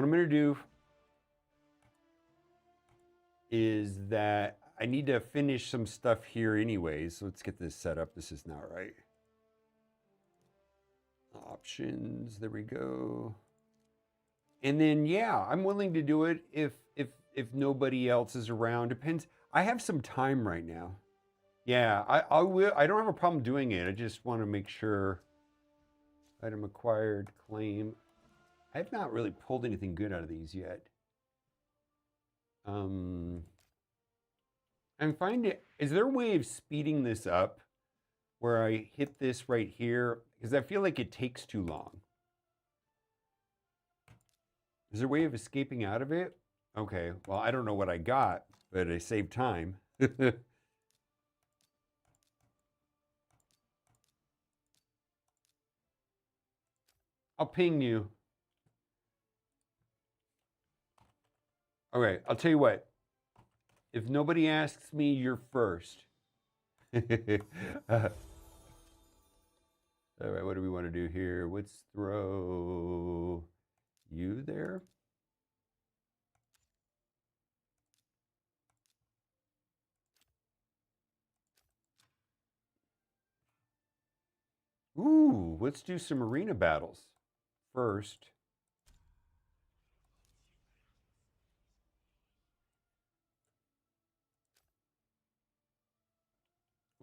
I'm going to do is that I need to finish some stuff here anyways. Let's get this set up. This is not right. Options, there we go. And then yeah, I'm willing to do it if nobody else is around. Depends. I have some time right now. Yeah, I will. I don't have a problem doing it. I just want to make sure. Item acquired, claim. I've not really pulled anything good out of these yet. I'm finding. Is there a way of speeding this up where I hit this right here? Because I feel like it takes too long. Is there a way of escaping out of it? Okay, well, I don't know what I got, but I saved time. I'll ping you. Okay, I'll tell you what. If nobody asks me, you're first. All right, what do we want to do here? Let's throw you there. Ooh, let's do some arena battles first.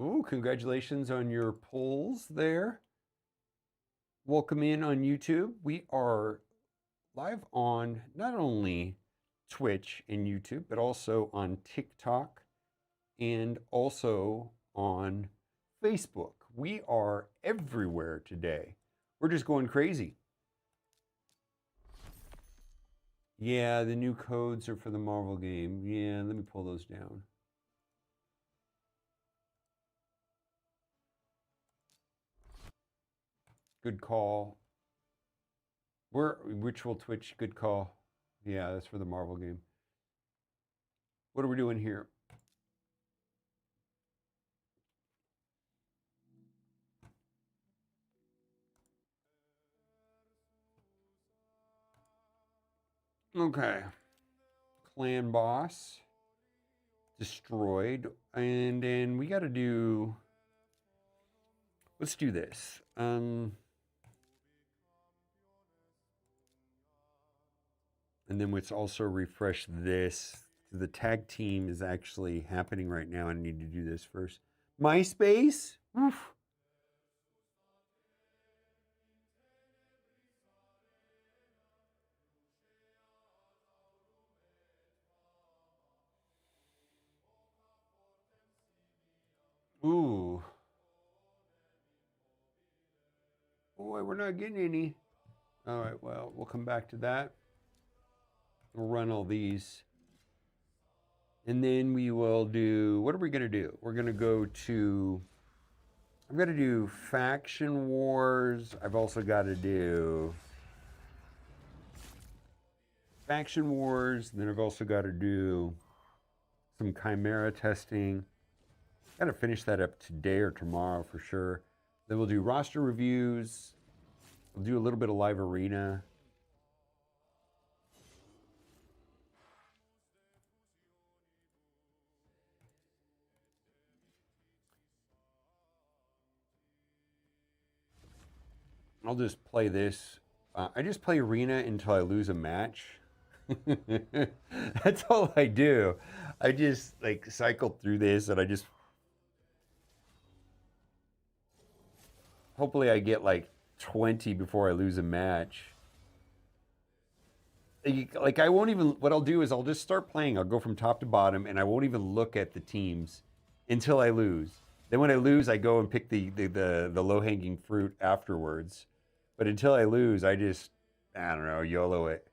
Ooh, congratulations on your polls there. Welcome in on YouTube. We are live on not only Twitch and YouTube, but also on TikTok and also on Facebook. We are everywhere today. We're just going crazy. Yeah, the new codes are for the Marvel game. Yeah, let me pull those down. Good call. Ritual Twitch, good call. Yeah, that's for the Marvel game. What are we doing here? Okay. Clan boss destroyed. And then we got to do. Let's do this. And then let's also refresh this. The tag team is actually happening right now. I need to do this first. MySpace? Oof. Ooh. Boy, we're not getting any. All right, well, we'll come back to that. We'll run all these. And then we will do, what are we going to do? We're going to go to, I'm going to do Faction Wars. I've also got to do Faction Wars. Then I've also got to do some Chimera testing. Got to finish that up today or tomorrow for sure. Then we'll do roster reviews. We'll do a little bit of live arena. I'll just play this. I just play arena until I lose a match. That's all I do. I just like cycle through this and I just hopefully I get like 20 before I lose a match. Like I won't even what I'll do is I'll just start playing. I'll go from top to bottom and I won't even look at the teams until I lose. Then when I lose, I go and pick the low-hanging fruit afterwards. But until I lose, I just I don't know, YOLO it.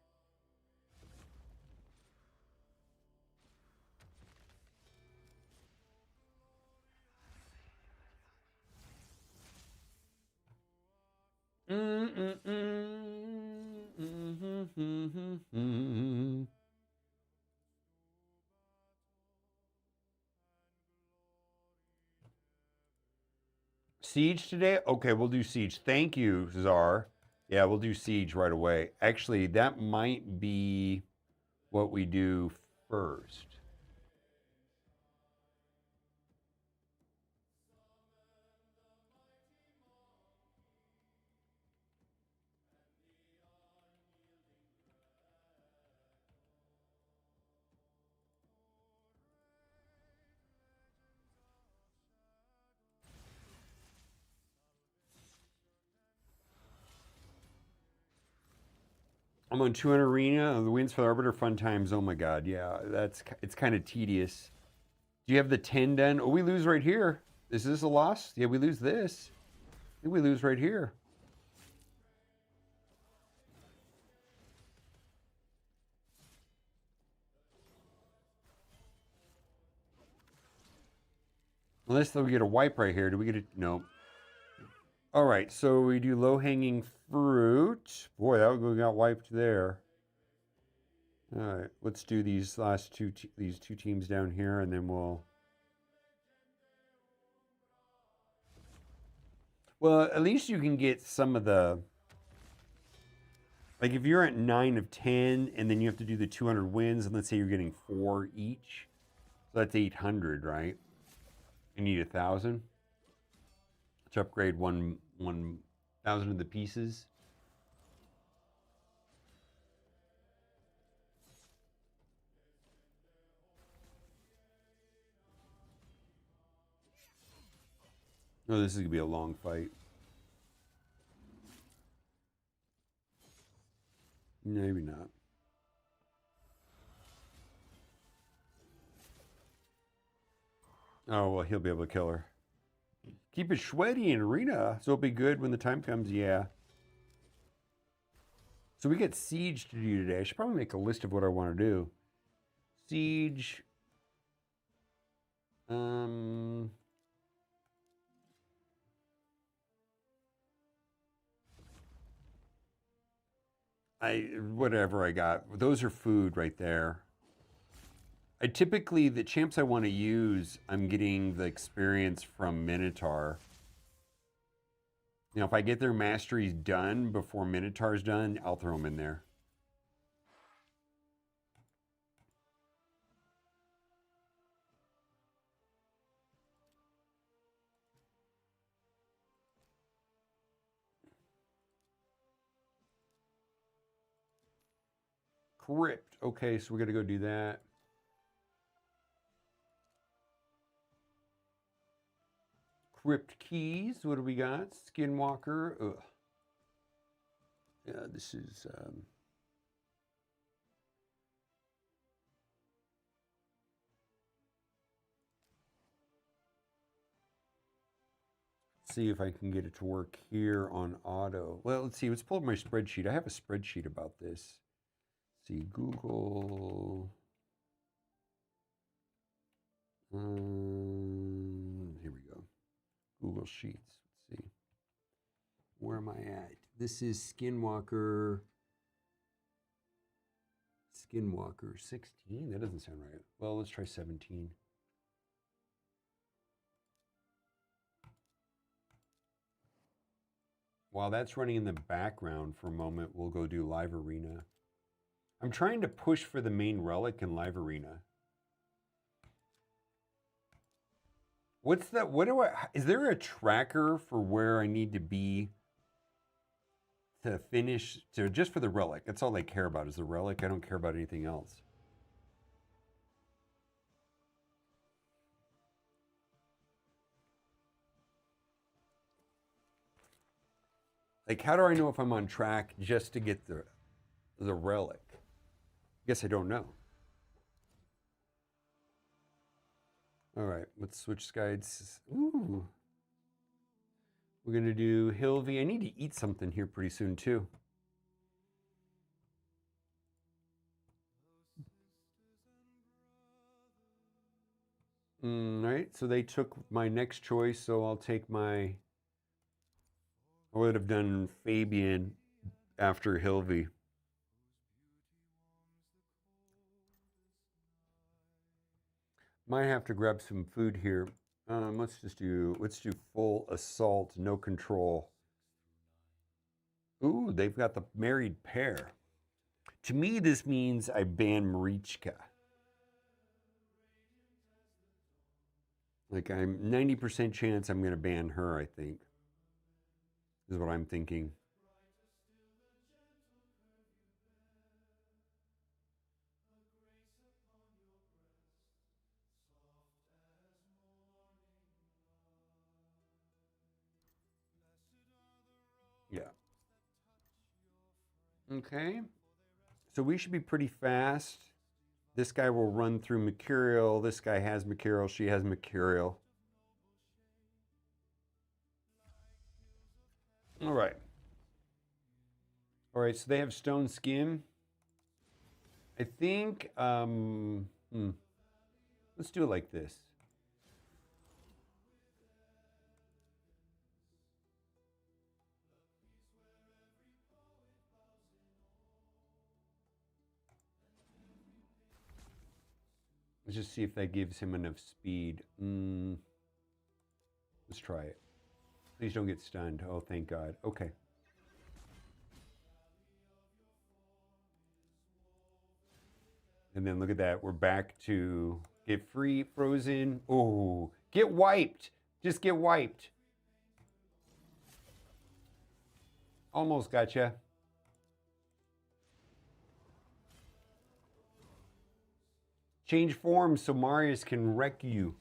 Siege today? Okay, we'll do Siege. Thank you, Czar. Yeah, we'll do siege right away. Actually, that might be what we do first. I'm on 200 arena. The wins for the arbiter fun times. Oh my god, yeah, it's kind of tedious. Do you have the 10 done? Oh, we lose right here. Is this a loss? Yeah, we lose this. I think we lose right here. Unless we get a wipe right here. Do we get a no? All right, so we do low hanging fruit. Boy, that we got wiped there. All right, let's do these last these two teams down here, and then we'll. Well, at least you can get some of the. Like if you're at 9 of 10, and then you have to do the 200 wins, and let's say you're getting 4 each, so that's 800, right? You need 1,000 to upgrade 1,000 of the pieces. Oh, this is gonna be a long fight. Maybe not. Oh well, he'll be able to kill her. Keep it sweaty in arena, so it'll be good when the time comes. Yeah. So we get siege to do today. I should probably make a list of what I want to do. Siege. Um. Whatever I got. Those are food right there. I typically the champs I want to use, I'm getting the experience from Minotaur. If I get their masteries done before Minotaur's done, I'll throw them in there. Crypt. Okay, so we're gonna go do that. Crypt keys. What do we got? Skinwalker. Ugh. Yeah, this is. See if I can get it to work here on auto. Well, let's see. Let's pull up my spreadsheet. I have a spreadsheet about this. Let's see, Google. Here we go. Google Sheets. Let's see. Where am I at? This is Skinwalker. Skinwalker 16? That doesn't sound right. Well, let's try 17. While that's running in the background for a moment, we'll go do Live Arena. I'm trying to push for the main relic in Live Arena. What's that? What do I? Is there a tracker for where I need to be to finish? To just for the relic? That's all I care about is the relic. I don't care about anything else. Like, how do I know if I'm on track just to get the relic? I guess I don't know. All right, let's switch guides. Ooh. We're going to do Hilvy. I need to eat something here pretty soon, too. All right, so they took my next choice, so I'll take my... I would have done Fabian after Hilvy. Might have to grab some food here. Let's do full assault, no control. Ooh, they've got the married pair. To me, this means I ban Marichka. Like I'm 90% chance I'm going to ban her, I think. Is what I'm thinking. Yeah. Okay. So we should be pretty fast. This guy will run through Mercurial. This guy has Mercurial. She has Mercurial. All right. All right. So they have stone skin. I think. Let's do it like this. Let's just see if that gives him enough speed. Let's try it. Please don't get stunned. Oh, thank God. Okay. And then look at that. We're back to get free, frozen. Oh, get wiped. Just get wiped. Almost gotcha. Change forms so Marius can wreck you.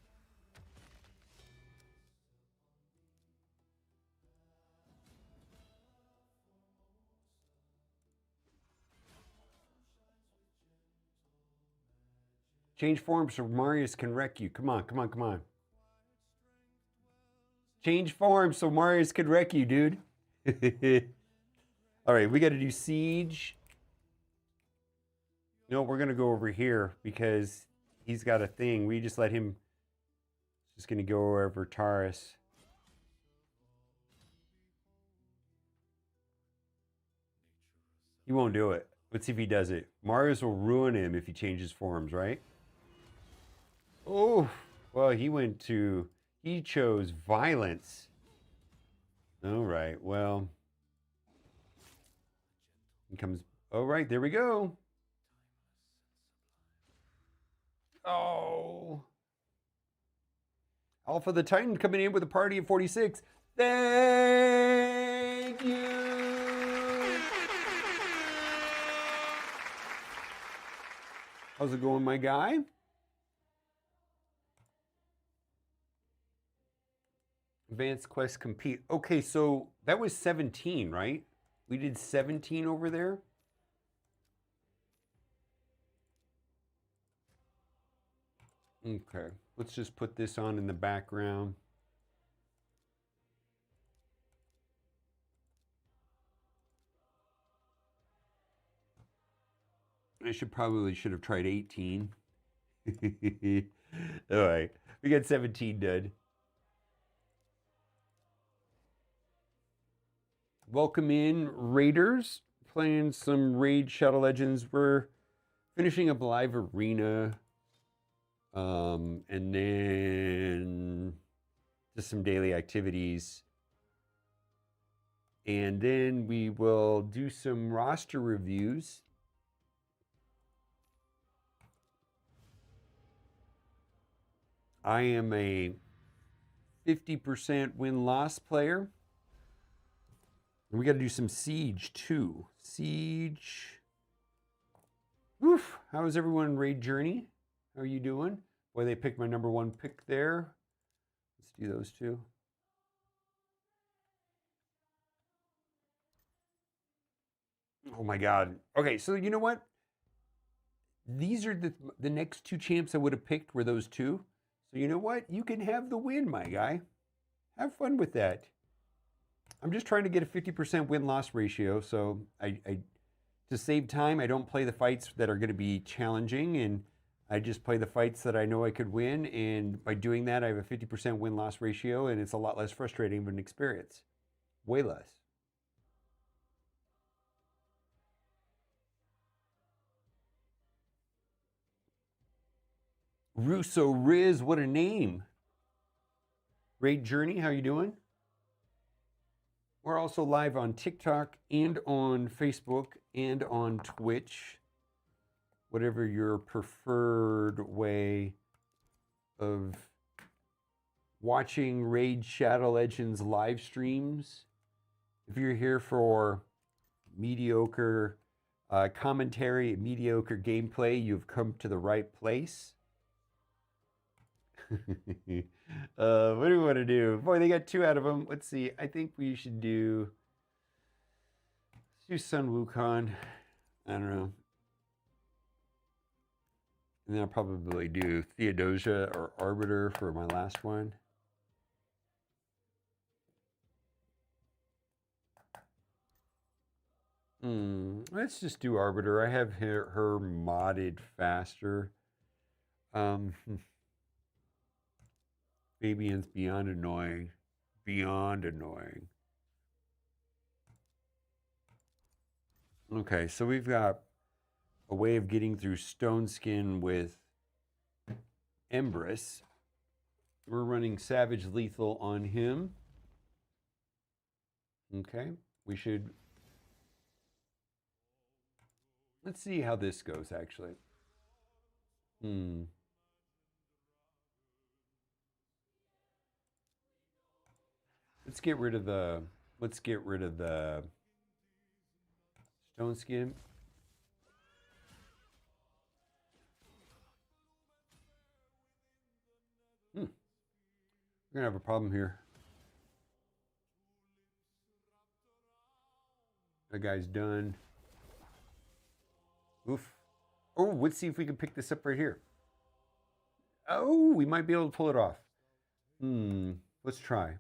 Change forms so Marius can wreck you. Come on, come on, come on. Change forms so Marius can wreck you, dude. All right, we got to do siege. No, we're going to go over here because he's got a thing. We just let him. Just going to go over Taurus. He won't do it. Let's see if he does it. Marius will ruin him if he changes forms, right? Oh, well, he chose violence. All right, well, he comes, oh, right, there we go. Oh. Alpha the Titan coming in with a party of 46. Thank you. How's it going, my guy? Advanced Quest compete. Okay, so that was 17, right? We did 17 over there. Okay, let's just put this on in the background. I should have tried 18. All right, we got 17 done. Welcome in, Raiders. Playing some Raid Shadow Legends. We're finishing up live arena. And then just some daily activities. And then we will do some roster reviews. I am a 50% win-loss player. And we got to do some Siege too. Siege. Oof. How is everyone in Raid Journey? How are you doing? Boy, they picked my number one pick there. Let's do those two. Oh my God. Okay, so you know what? These are the next two champs I would have picked were those two. So you know what? You can have the win, my guy. Have fun with that. I'm just trying to get a 50% win-loss ratio. So to save time, I don't play the fights that are going to be challenging, and I just play the fights that I know I could win. And by doing that, I have a 50% win-loss ratio, and it's a lot less frustrating of an experience. Way less. Russo Riz, what a name. Raid Journey, how you doing? We're also live on TikTok and on Facebook and on Twitch, whatever your preferred way of watching Raid Shadow Legends live streams. If you're here for mediocre commentary, mediocre gameplay, you've come to the right place. What do we want to do? Boy, they got 2 out of them. Let's see. I think we should let's do Sun Wukong. I don't know. And then I'll probably do Theodosia or Arbiter for my last one. Let's just do Arbiter. I have her modded faster. Fabian's beyond annoying. Beyond annoying. Okay, so we've got a way of getting through Stone Skin with Empress. We're running Savage Lethal on him. Okay, we should... Let's see how this goes, actually. Let's get rid of the Stone Skin. We're gonna have a problem here. That guy's done. Oof. Oh, let's see if we can pick this up right here. Oh, we might be able to pull it off. Let's try.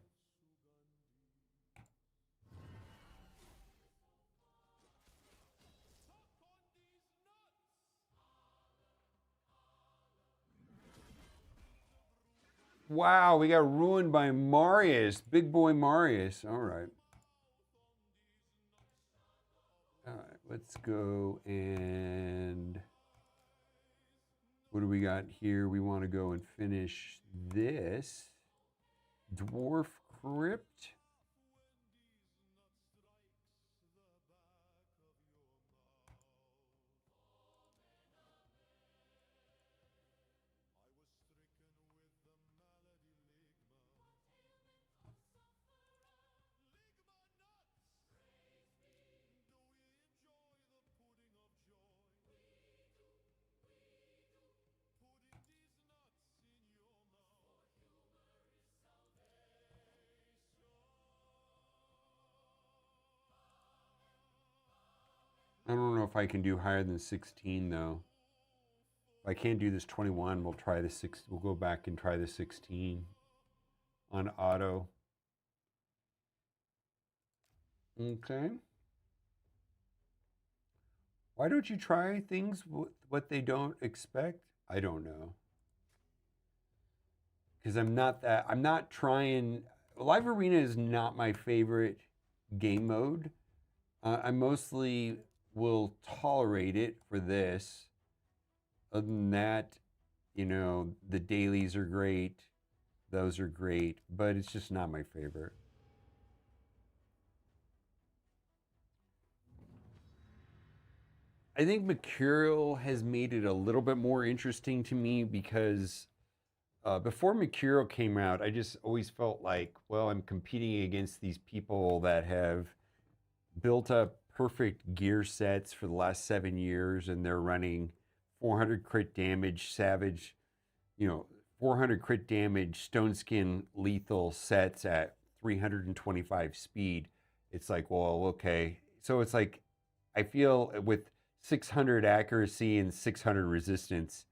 Wow, we got ruined by Marius. Big boy Marius. All right. All right, let's go and... What do we got here? We want to go and finish this. Dwarf Crypt. I don't know if I can do higher than 16 though. If I can't do this 21, we'll try the 6. We'll go back and try the 16 on auto. Okay. Why don't you try things what they don't expect? I don't know. Because I'm not trying. Live Arena is not my favorite game mode. I mostly will tolerate it for this. Other than that, the dailies are great. Those are great, but it's just not my favorite. I think Mercurial has made it a little bit more interesting to me because before Mercurial came out, I just always felt like, well, I'm competing against these people that have built up perfect gear sets for the last 7 years, and they're running 400 crit damage Savage, 400 crit damage Stone Skin lethal sets at 325 speed. It's like, well, okay. So it's like, I feel with 600 accuracy and 600 resistance,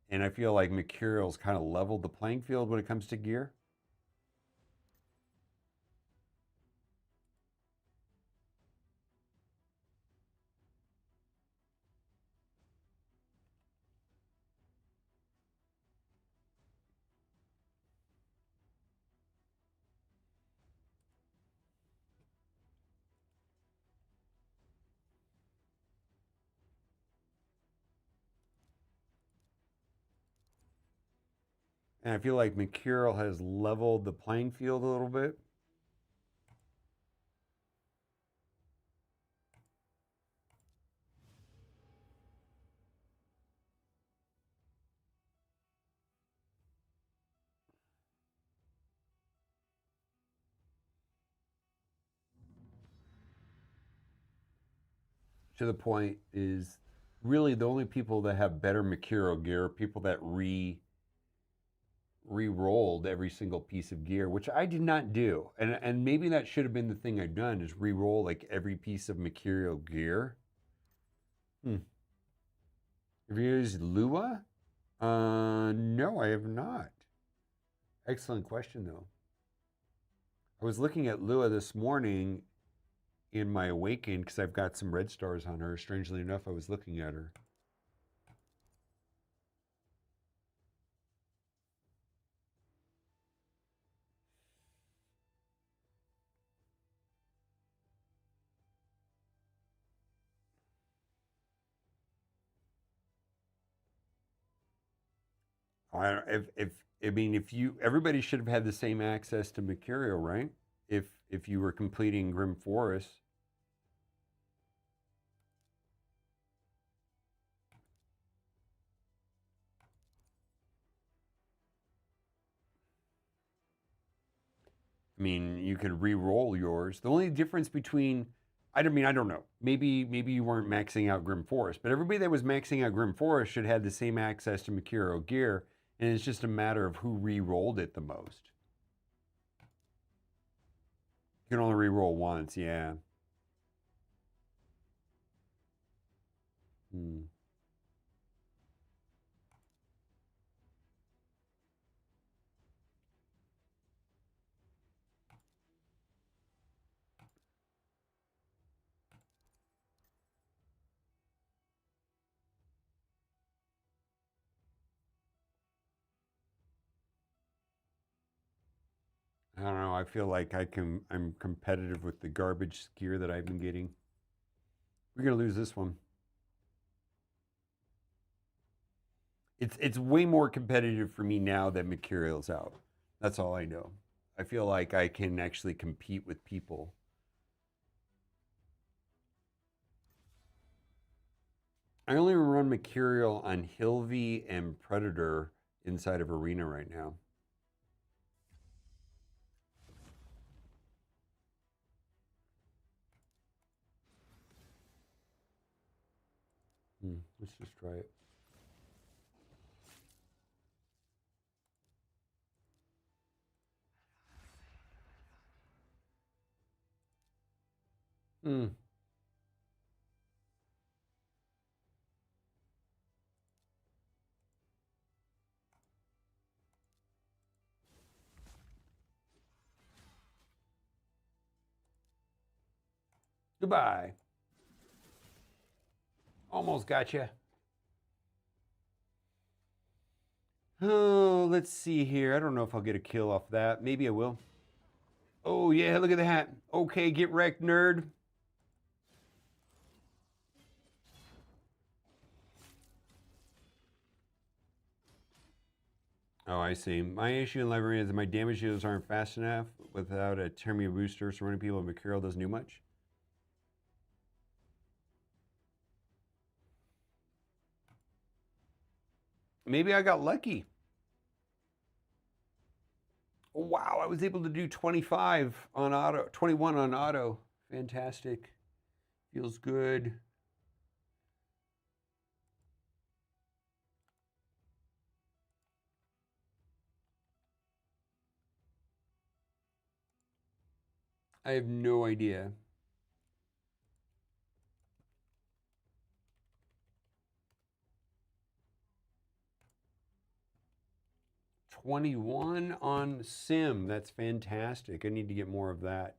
and I feel like Mercurial's kind of leveled the playing field when it comes to gear. And I feel like Mercurial has leveled the playing field a little bit. to the point is really the only people that have better material gear are people that re-rolled every single piece of gear, which I did not do. And maybe that should have been the thing I've done is re-roll like every piece of material gear. Have you used Lua? No, I have not. Excellent question though. I was looking at Lua this morning in my Awaken because I've got some red stars on her. Strangely enough, I was looking at her. If I mean if you everybody should have had the same access to material, right? If you were completing Grim Forest. I mean, you could re-roll yours. The only difference between I don't mean I don't know. Maybe you weren't maxing out Grim Forest, but everybody that was maxing out Grim Forest should have the same access to material gear, and it's just a matter of who re-rolled it the most. You can only re-roll once, yeah. Hmm. I don't know. I feel like I'm competitive with the garbage gear that I've been getting. We're gonna lose this one. It's way more competitive for me now that material's out. That's all I know. I feel like I can actually compete with people. I only run material on Hilvy and Predator inside of Arena right now. Let's just try it. Hmm. Goodbye. Almost got you. Oh, let's see here. I don't know if I'll get a kill off that. Maybe I will. Oh, yeah, look at that. Okay, get wrecked, nerd. Oh, I see. My issue in library is that my damage dealers aren't fast enough without a Termia booster, so running people with Material doesn't do much. Maybe I got lucky. Oh, wow, I was able to do 25 on auto, 21 on auto. Fantastic. Feels good. I have no idea. $21 on Sim. That's fantastic. I need to get more of that.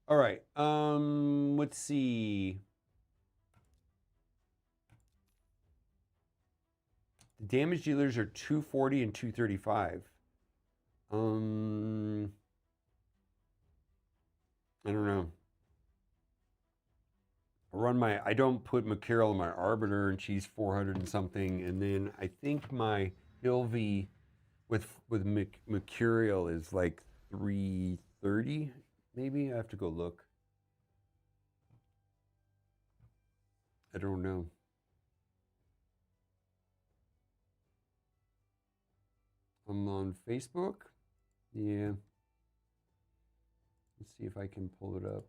All right. Let's see. The damage dealers are 240 and 235. I don't know. I don't put Makiril in my Arbiter and she's 400 and something. And then I think my Hilvy with Mercurial is like 330, maybe. I have to go look. I don't know. I'm on Facebook. Yeah. Let's see if I can pull it up.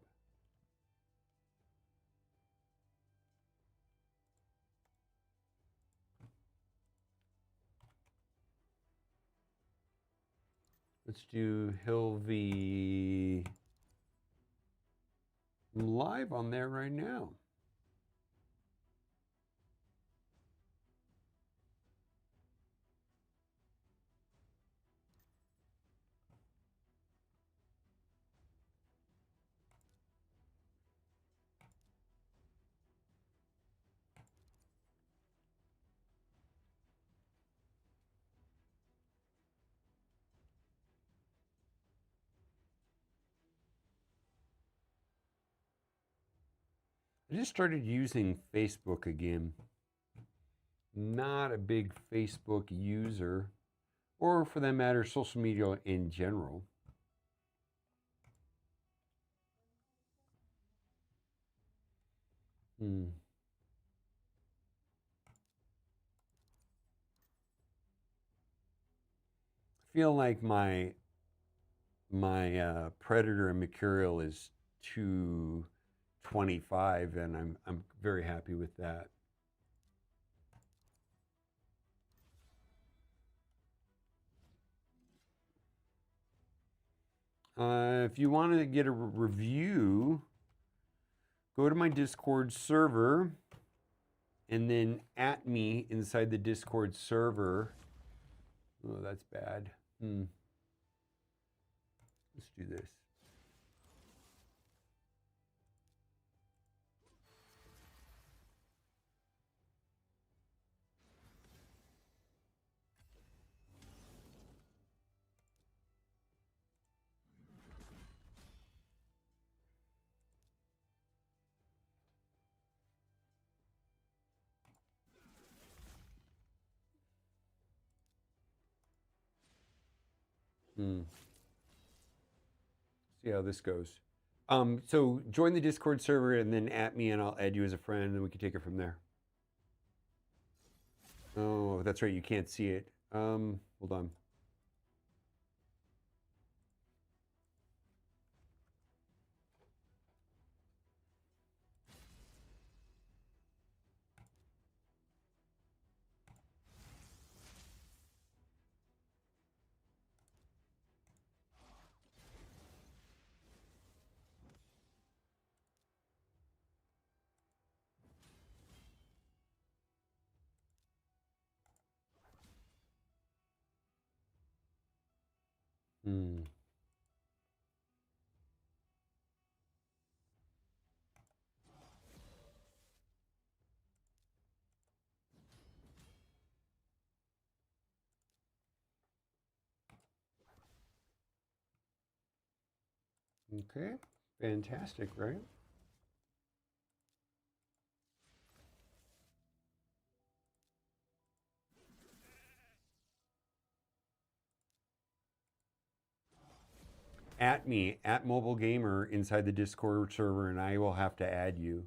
Let's do Hilvy. I'm live on there right now. I just started using Facebook again. Not a big Facebook user, or for that matter, social media in general. I feel like my predator and mercurial is 225, and I'm very happy with that. If you want to get a review, go to my Discord server and then at me inside the Discord server. Oh, that's bad. Let's do this. See how this goes. So join the Discord server and then at me, and I'll add you as a friend, and we can take it from there. Oh, that's right. You can't see it. Hold on. Okay, fantastic, right? At me, at Mobile Gamer inside the Discord server, and I will have to add you.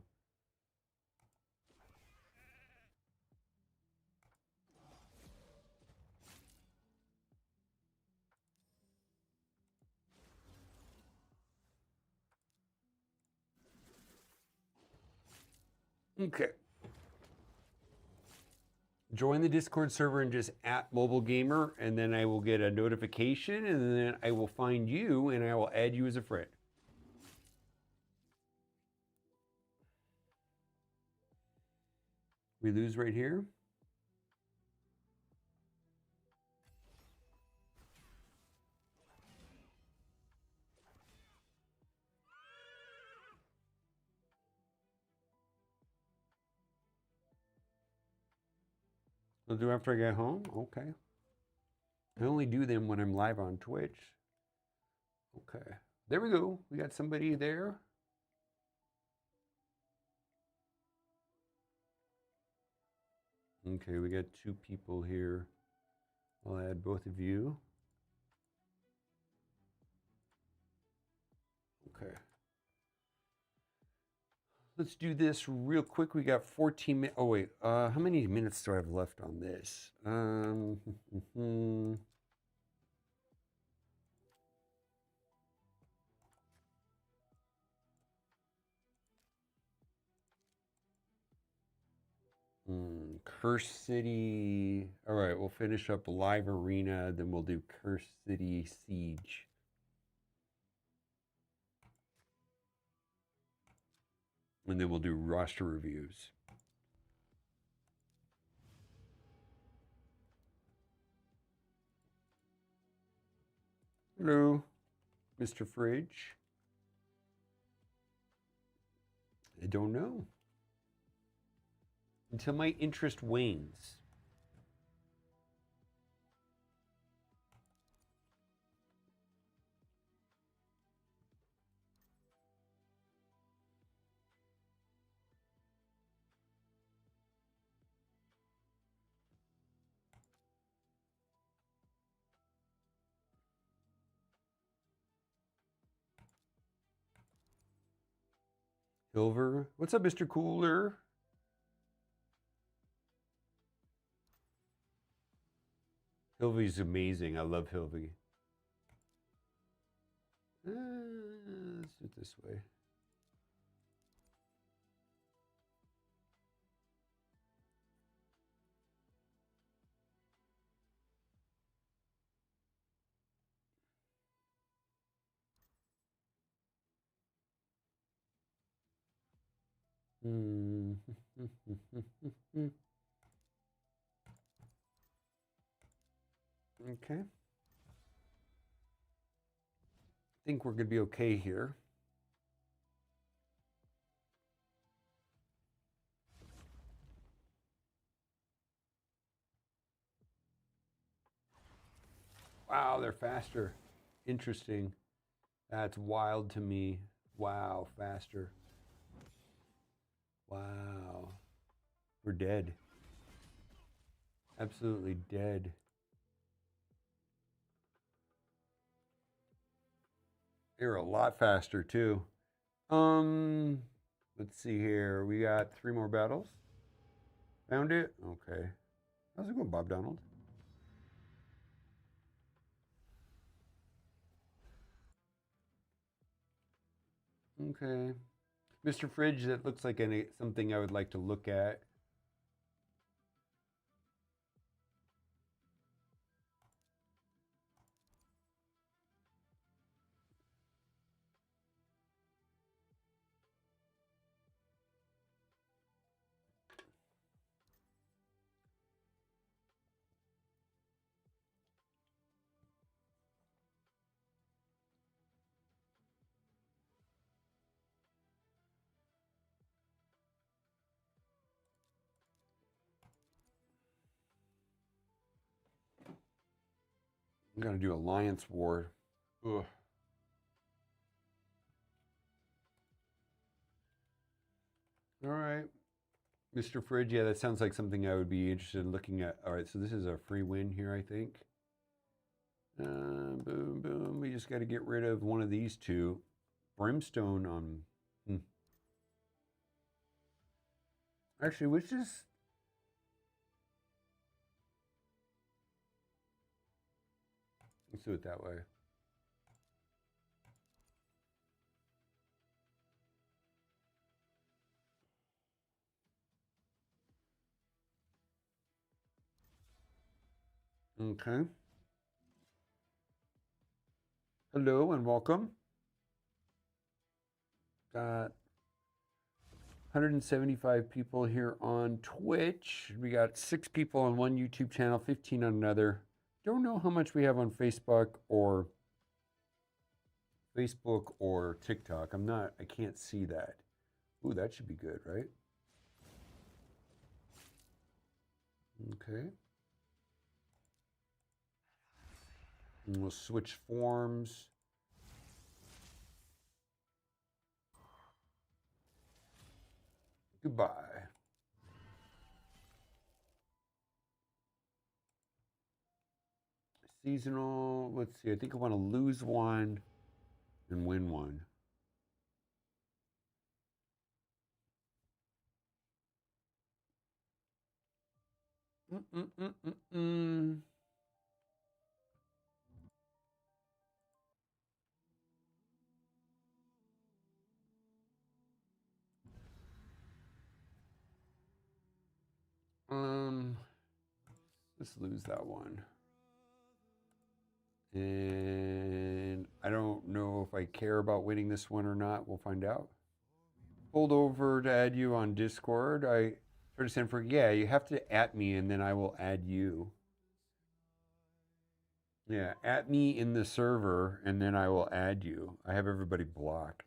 Okay. Join the Discord server and just at Mobile Gamer, and then I will get a notification, and then I will find you, and I will add you as a friend. We lose right here. I'll do after I get home. Okay. I only do them when I'm live on Twitch. Okay. There we go. We got somebody there. Okay, we got 2 people here. I'll add both of you. Okay. Let's do this real quick. We got 14 minutes. Oh, wait. How many minutes do I have left on this? Curse City. All right, we'll finish up Live Arena, then we'll do Curse City Siege. And then we'll do roster reviews. Hello, Mr. Fridge. I don't know. Until my interest wanes. Silver. What's up, Mr. Cooler? Hilvy's amazing. I love Hilvy. Let's do it this way. Okay. I think we're going to be okay here. Wow, they're faster. Interesting. That's wild to me. Wow, faster. Wow. We're dead. Absolutely dead. They're a lot faster too. Let's see here. We got 3 more battles. Found it? Okay. How's it going, Bob Donald? Okay. Mr. Fridge, that looks like something I would like to look at. I'm going to do Alliance War. Ugh. All right. Mr. Fridge, yeah, that sounds like something I would be interested in looking at. All right, so this is a free win here, I think. Boom, boom. We just got to get rid of one of these two. Brimstone on... Actually, which is... Let's do it that way. Okay. Hello and welcome. Got 175 people here on Twitch. We got 6 people on one YouTube channel, 15 on another. Don't know how much we have on Facebook or TikTok. I can't see that. Ooh, that should be good, right? Okay. And we'll switch forms. Goodbye. Seasonal, let's see, I think I want to lose one and win one. Let's lose that one. And I don't know if I care about winning this one or not. We'll find out. Pulled over to add you on Discord. I tried to send for, yeah, you have to at me and then I will add you. Yeah, at me in the server and then I will add you. I have everybody blocked.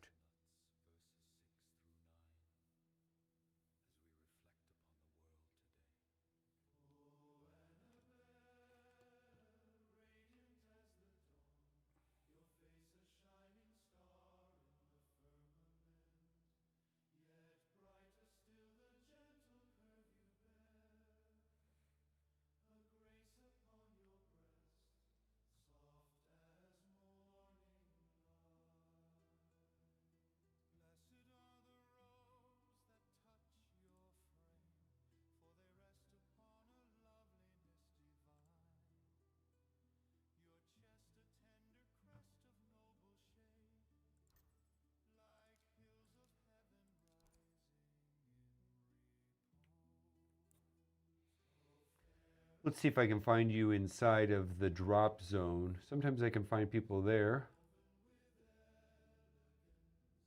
Let's see if I can find you inside of the drop zone. Sometimes I can find people there.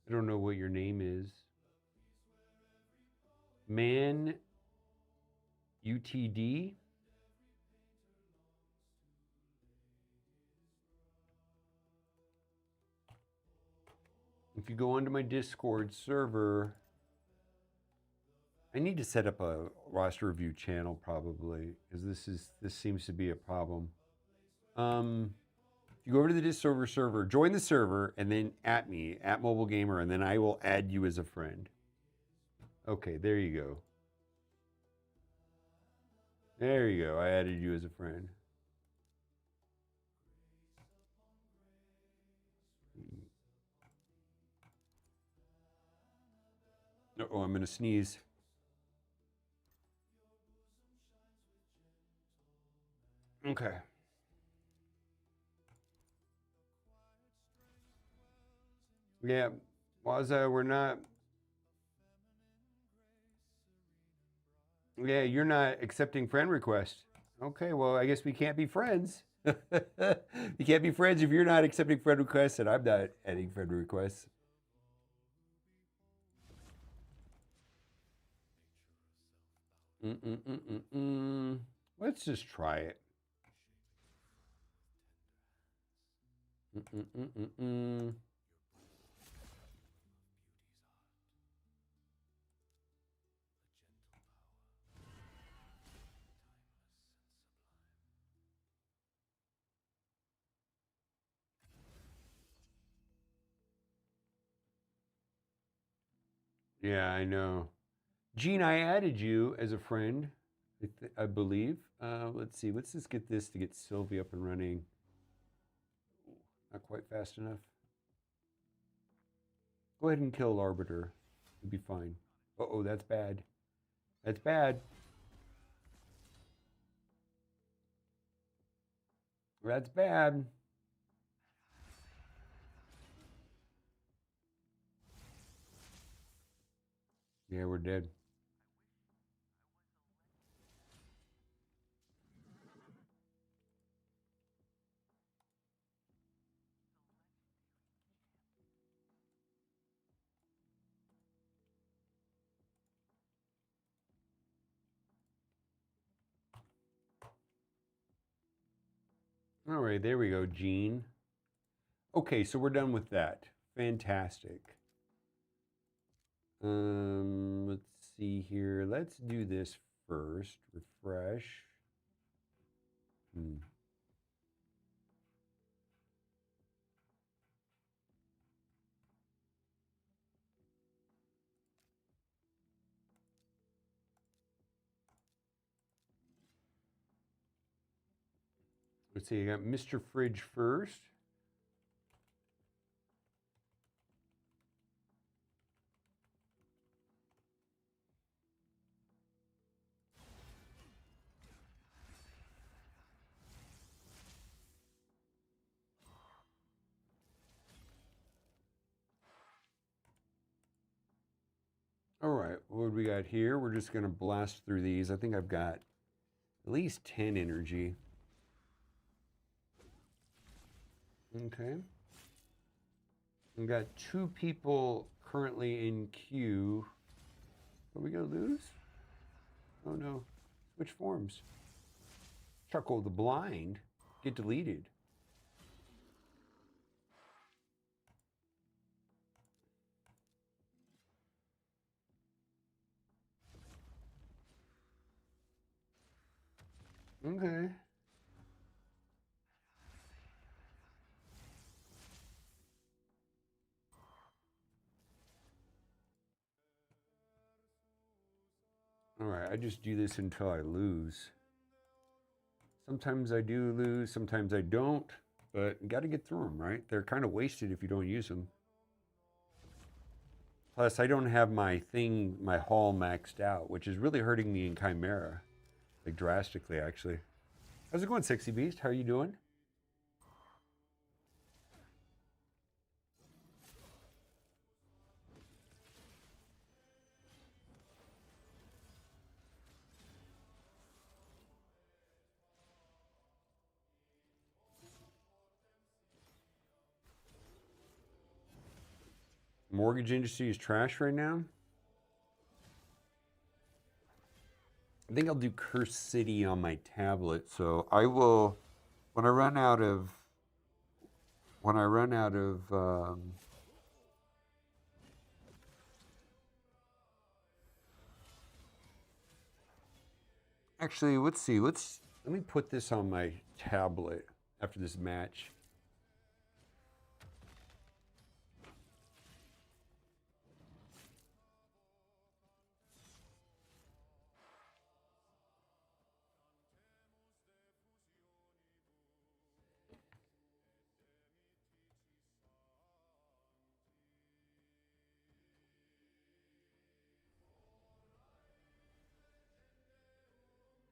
I don't know what your name is. Man UTD. If you go onto my Discord server, I need to set up a roster review channel probably, because this seems to be a problem. If you go over to the Discord server, join the server, and then at me, at Mobile Gamer, and then I will add you as a friend. Okay, there you go. There you go. I added you as a friend. Oh, I'm going to sneeze. Okay. Yeah, Waza, we're not. Yeah, you're not accepting friend requests. Okay, well, I guess we can't be friends. You can't be friends if you're not accepting friend requests and I'm not adding friend requests. Let's just try it. Yeah, I know. Gene, I added you as a friend, I believe. Let's see. Let's just get this to get Sylvie up and running. Not quite fast enough. Go ahead and kill Arbiter. You'll be fine. Uh-oh, that's bad. That's bad. That's bad. Yeah, we're dead. All right, there we go, Gene. Okay, so we're done with that. Fantastic. Let's see here. Let's do this first. Refresh. Let's see, I got Mr. Fridge first. All right, what do we got here? We're just going to blast through these. I think I've got at least 10 energy. Okay. We got 2 people currently in queue. Are we going to lose? Oh no. Switch forms. Chuckle the blind. Get deleted. Okay. All right, I just do this until I lose. Sometimes I do lose, sometimes I don't, but you got to get through them, right? They're kind of wasted if you don't use them. Plus, I don't have my hall maxed out, which is really hurting me in Chimera, like drastically, actually. How's it going, Sexy Beast? How are you doing? Mortgage industry is trash right now. I think I'll do Curse City on my tablet. So I will, when I run out of, actually, let's see. Let me put this on my tablet after this match.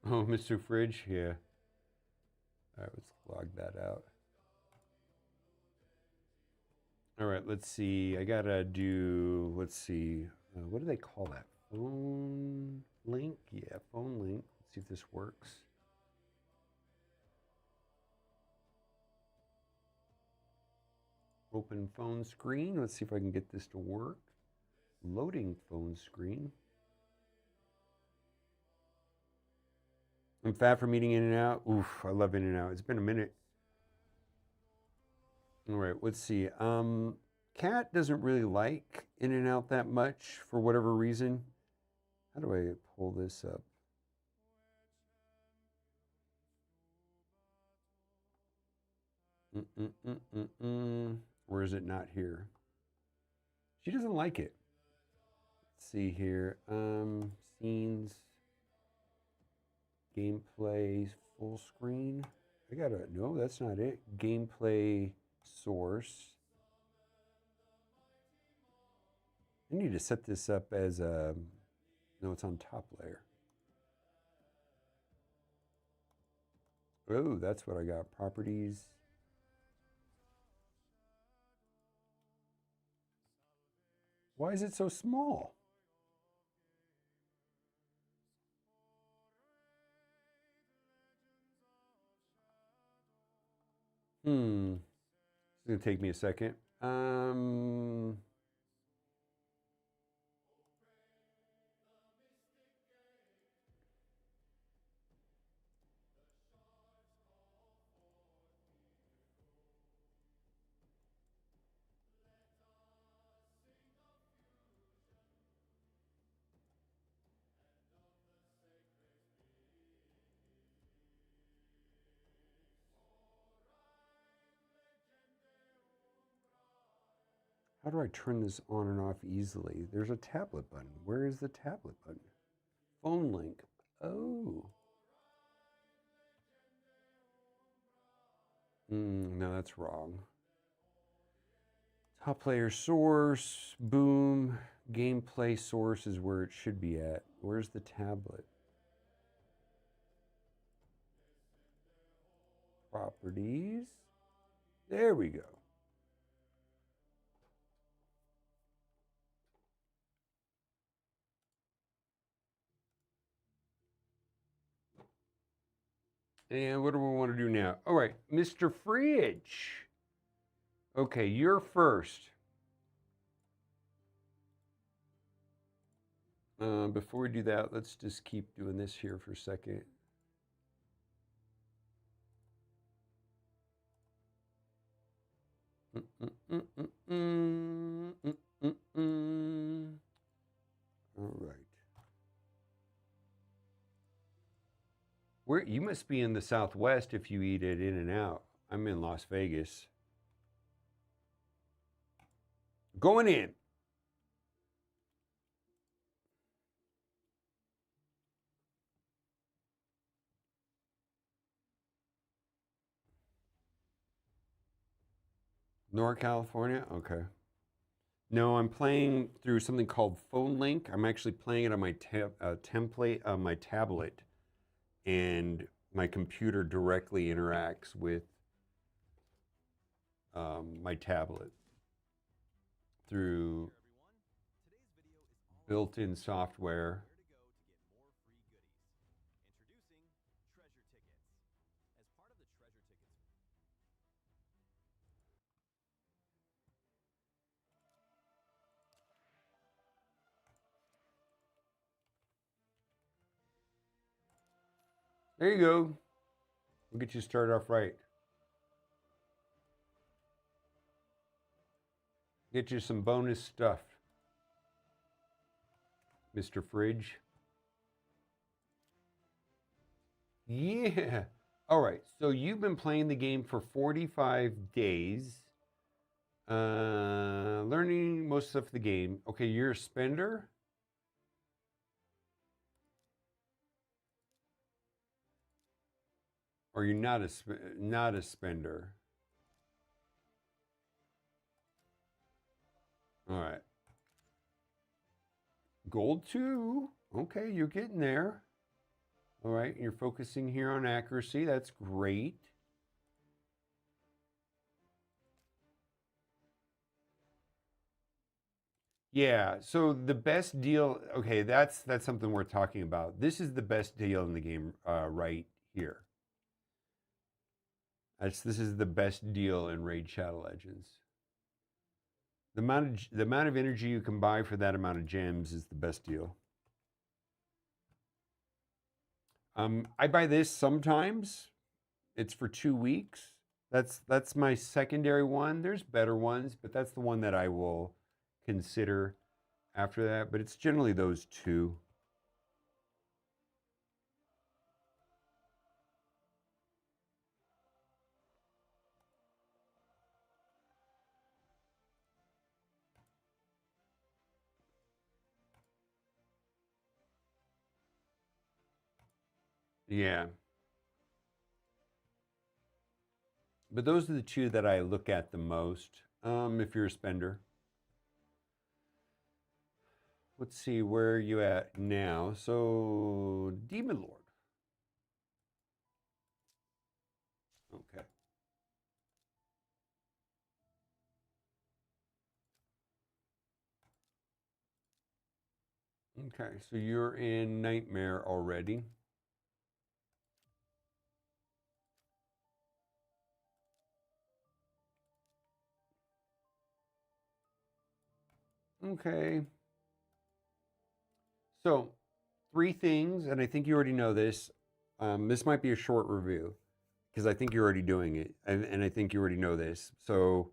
Oh, Mr. Fridge, yeah. All right, let's log that out. All right, let's see. I gotta do, let's see. What do they call that? Phone link? Yeah, phone link. Let's see if this works. Open phone screen. Let's see if I can get this to work. Loading phone screen. I'm fat from eating In-N-Out. Oof, I love In-N-Out. It's been a minute. All right, let's see. Cat doesn't really like In-N-Out that much for whatever reason. How do I pull this up? Or is it not here? She doesn't like it. Let's see here. Scenes, gameplay, full screen. No, that's not it. Gameplay source. I need to set this up as a, no, it's on top layer. Oh, that's what I got. Properties. Why is it so small? It's gonna take me a second. How do I turn this on and off easily? There's a tablet button. Where is the tablet button? Phone link. Oh. No, that's wrong. Top player source, boom. Gameplay source is where it should be at. Where's the tablet? Properties. There we go. And what do we want to do now? All right, Mr. Fridge. Okay, you're first. Before we do that, let's just keep doing this here for a second. All right. Where you must be in the Southwest if you eat at In-N-Out. I'm in Las Vegas. Going in. North California? Okay. No, I'm playing through something called Phone Link. I'm actually playing it on my template on my tablet, and my computer directly interacts with my tablet through built-in software. There you go. We'll get you started off right. Get you some bonus stuff, Mr. Fridge. Yeah. All right. So you've been playing the game for 45 days, learning most of the game. Okay, you're a spender. Or you're not a spender. All right. Gold 2. Okay, you're getting there. All right, you're focusing here on accuracy. That's great. Yeah, so the best deal, okay, that's something worth talking about. This is the best deal in the game right here. This is the best deal in Raid Shadow Legends. The amount of energy you can buy for that amount of gems is the best deal. I buy this sometimes. It's for 2 weeks. That's my secondary one. There's better ones, but that's the one that I will consider after that. But it's generally those two. Yeah. But those are the two that I look at the most, if you're a spender. Let's see, where are you at now? So, Demon Lord. Okay. Okay, so you're in Nightmare already. Okay. So, 3 things, and I think you already know this. This might be a short review because I think you're already doing it, and I think you already know this. So,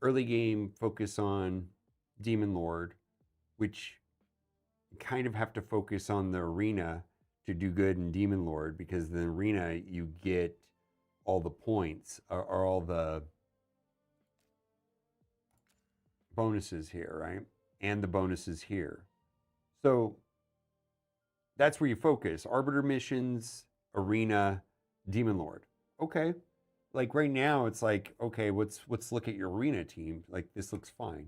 early game, focus on Demon Lord, which you kind of have to focus on the arena to do good in Demon Lord because the arena you get all the points or all the bonuses here, right? And the bonuses here. So that's where you focus. Arbiter missions, arena, Demon Lord. Okay. Like right now it's like, okay, let's look at your arena team. Like this looks fine.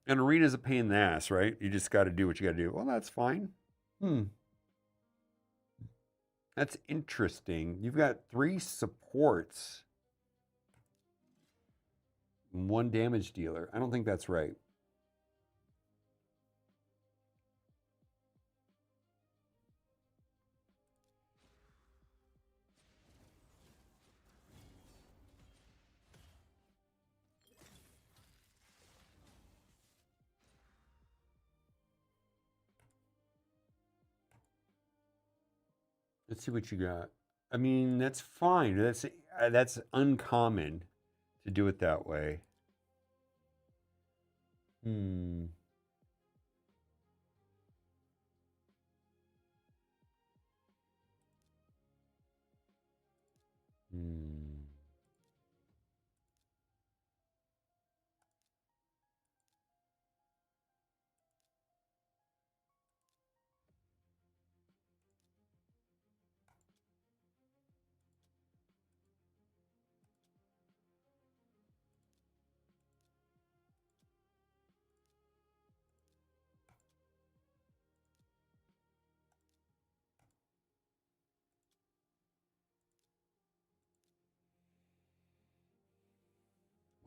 And arena's a pain in the ass, right? You just got to do what you got to do. Well, that's fine. That's interesting. You've got 3 supports, 1 damage dealer. I don't think that's right. Let's see what you got. I mean, that's fine. That's uncommon to do it that way. Hmm. Hmm.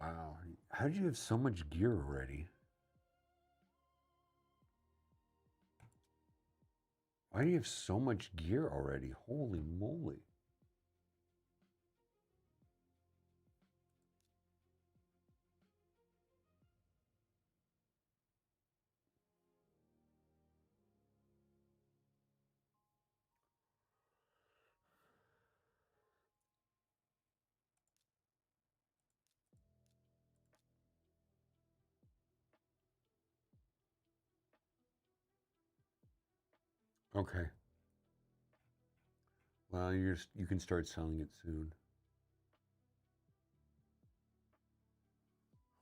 Wow. How did you have so much gear already? Why do you have so much gear already? Holy moly. Okay. Well, you can start selling it soon.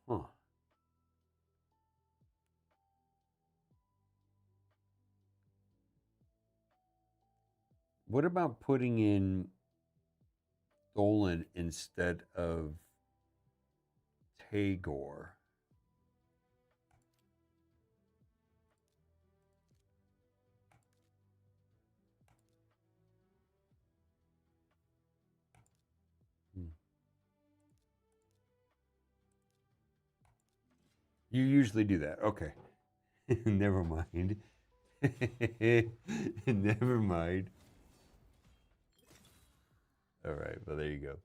Huh. What about putting in Dolan instead of Tagore? Hmm. You usually do that. Okay. Never mind. Never mind. All right. Well, there you go.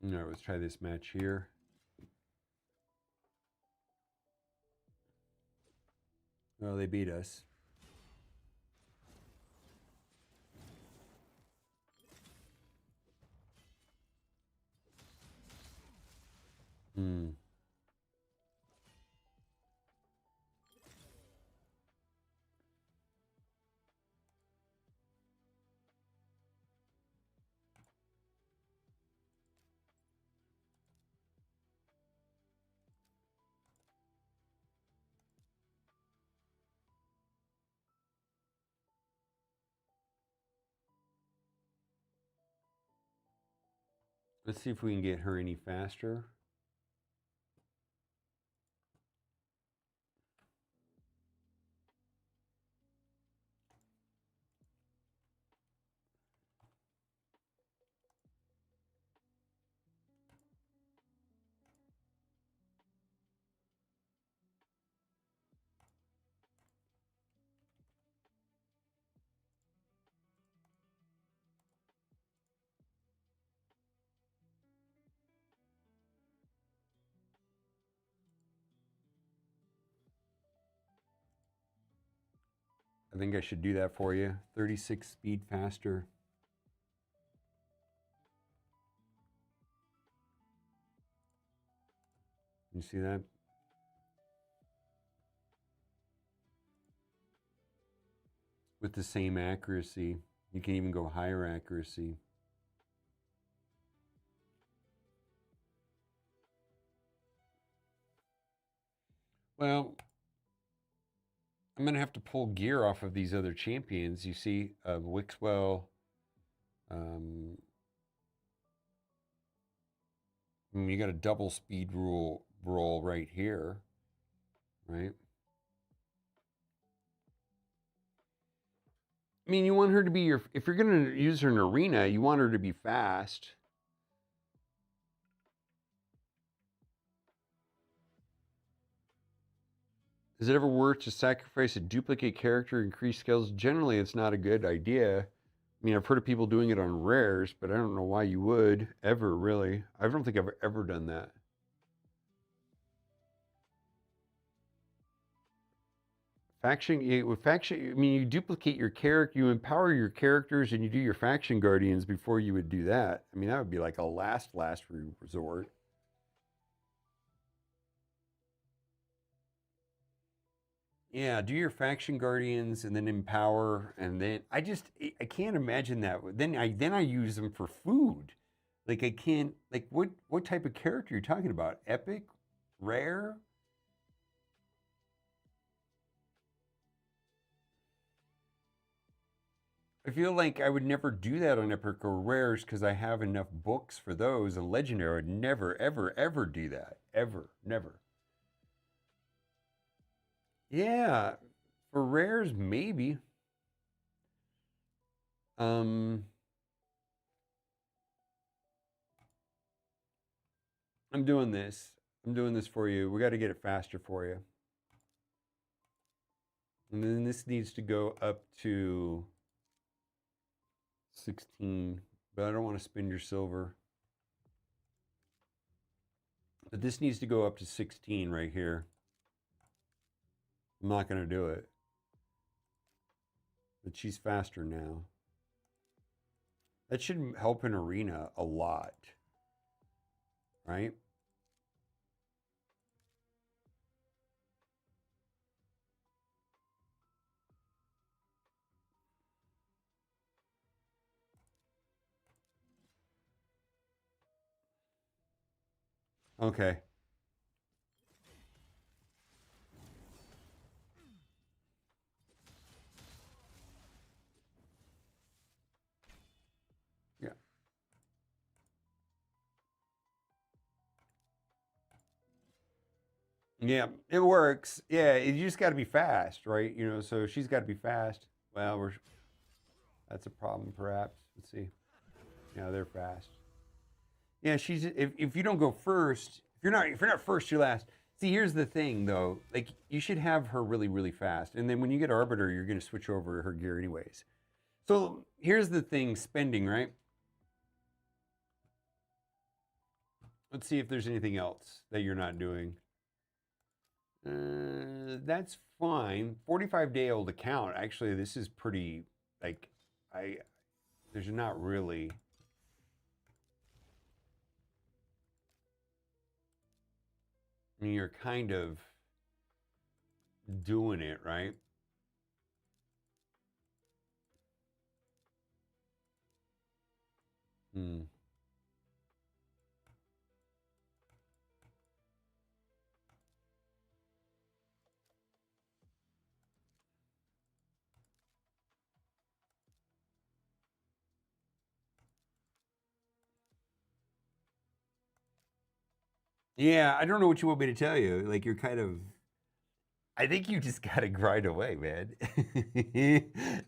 All right. Let's try this match here. Oh, they beat us. Hmm. Let's see if we can get her any faster. I think I should do that for you. 36 speed faster. You see that? With the same accuracy. You can even go higher accuracy. Well, I'm going to have to pull gear off of these other champions. You see, Wixwell. You got a double speed rule roll right here, right? I mean, you want her to be your. If you're going to use her in arena, you want her to be fast. Is it ever worth to sacrifice a duplicate character, increase skills? Generally, it's not a good idea. I mean, I've heard of people doing it on rares, but I don't know why you would ever really. I don't think I've ever done that. With faction, I mean, you duplicate your character, you empower your characters, and you do your faction guardians before you would do that. I mean, that would be like a last resort. Yeah, do your faction guardians and then empower, and then I can't imagine that. Then I use them for food. Like I can't like what type of character you're talking about? Epic, rare? I feel like I would never do that on epic or rares because I have enough books for those. And legendary, I would never, ever, ever do that. Ever, never. Yeah, for rares maybe. Um, I'm doing this. I'm doing this for you. We got to get it faster for you. And then this needs to go up to 16, but I don't want to spend your silver. But this needs to go up to 16 right here. I'm not going to do it. But she's faster now. That should help in arena a lot, right? Okay. Yeah. Yeah, it works. Yeah, you just got to be fast, right? You know, so she's got to be fast. Well, that's a problem perhaps. Let's see. Yeah, they're fast. Yeah, she's if you don't go first, if you're not first, you're last. See, here's the thing though. Like you should have her really really fast. And then when you get arbiter, you're going to switch over her gear anyways. So, here's the thing, spending, right? Let's see if there's anything else that you're not doing. That's fine. 45-day old account. Actually, this is pretty like I there's not really. I mean, you're kind of doing it, right? Hmm. Yeah, I don't know what you want me to tell you. Like you're kind of I think you just gotta grind away, man.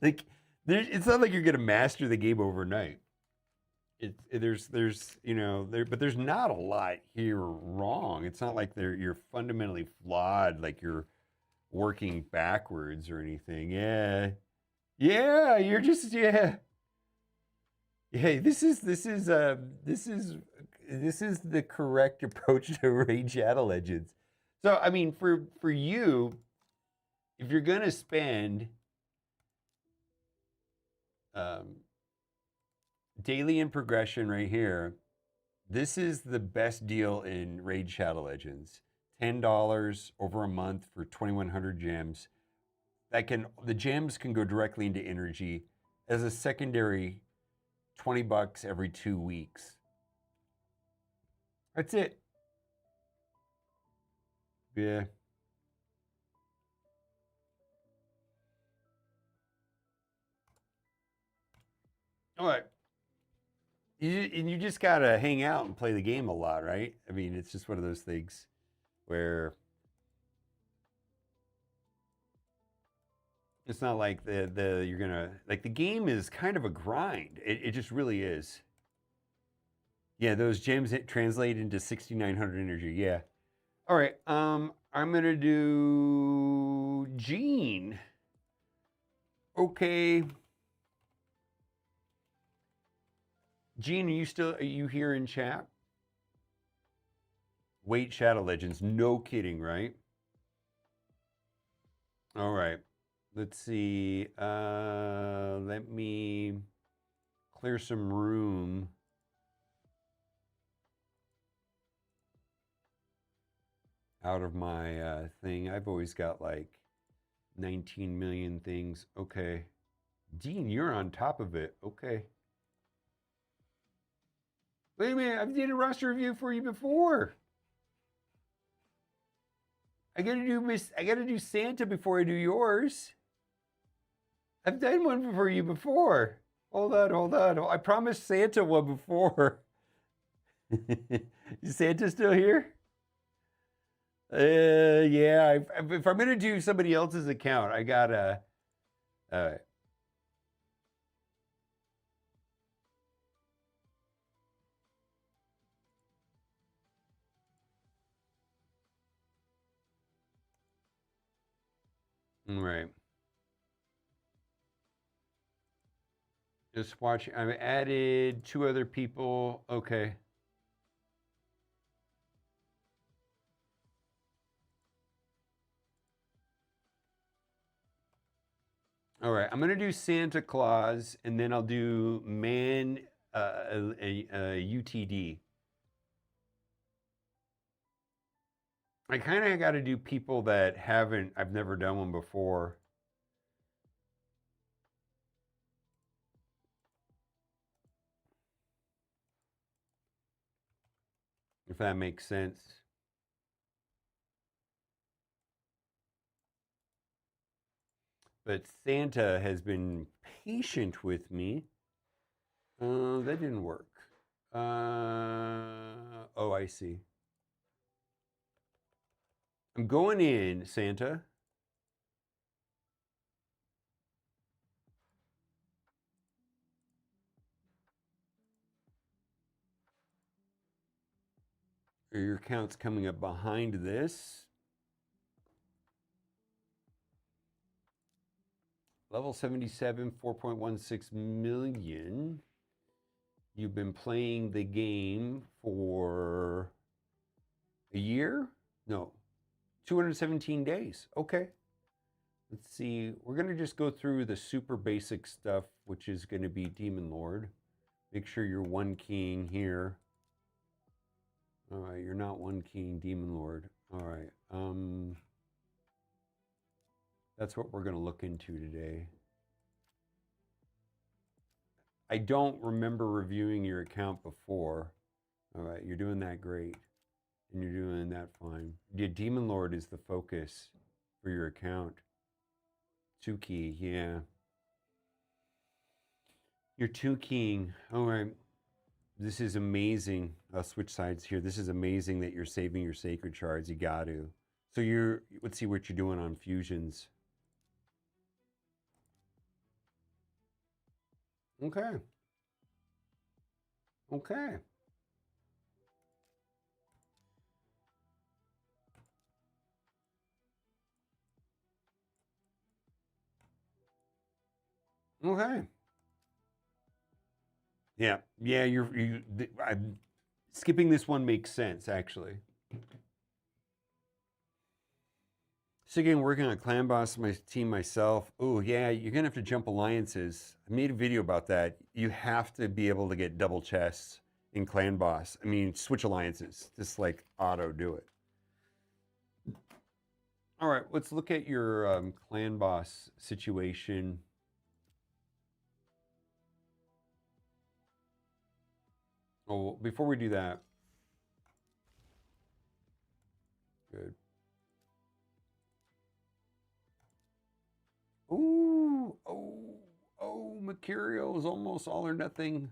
Like it's not like you're gonna master the game overnight. There's but there's not a lot here wrong. It's not like you're fundamentally flawed, like you're working backwards or anything. Yeah, yeah, you're just yeah. Yeah, this is the correct approach to Raid Shadow Legends. So I mean, for you, if you're gonna spend um, daily in progression right here, this is the best deal in Raid Shadow Legends. $10 over a month for 2,100 gems. The gems can go directly into energy as a secondary. $20 every 2 weeks. That's it. Yeah. All right. You just gotta hang out and play the game a lot, right? I mean, it's just one of those things where it's not like the you're gonna like the game is kind of a grind. It just really is. Yeah, those gems translate into 6,900 energy. Yeah. All right. I'm gonna do Gene. Okay. Gene, are you here in chat? Wait, Shadow Legends. No kidding, right? All right. Let's see. Let me clear some room. Out of my thing. I've always got like 19 million things. Okay. Dean, you're on top of it. Okay. Wait a minute. I've did a roster review for you before. I gotta do Santa before I do yours. I've done one for you before. Hold on. I promised Santa one before. Is Santa still here? Yeah. If I'm gonna do somebody else's account, I gotta. All right. Just watching. I've added 2 other people. Okay. All right. I'm gonna do Santa Claus, and then I'll do man UTD. I kind of got to do people that I've never done one before. If that makes sense. But Santa has been patient with me. That didn't work. Oh, I see. I'm going in, Santa. Your count's coming up behind this. Level 77, 4.16 million. You've been playing the game for a year? No, 217 days. Okay. Let's see. We're going to just go through the super basic stuff, which is going to be Demon Lord. Make sure you're 1 king here. All right, you're not 1 king, Demon Lord. All right. That's what we're going to look into today. I don't remember reviewing your account before. All right, you're doing that great. And you're doing that fine. Yeah, Demon Lord is the focus for your account. 2 key, yeah. You're 2 keying. All right. This is amazing. I'll switch sides here. This is amazing that you're saving your sacred shards. You got to. So let's see what you're doing on fusions. Okay. Okay. Okay. Yeah. Yeah. I'm skipping this one makes sense actually. So again, working on Clan Boss, my team myself. Oh yeah, you're gonna have to jump alliances. I made a video about that. You have to be able to get double chests in Clan Boss. I mean, switch alliances. Just like auto do it. All right, let's look at your Clan Boss situation. Oh, before we do that, good. Ooh, Mercurial is almost all or nothing.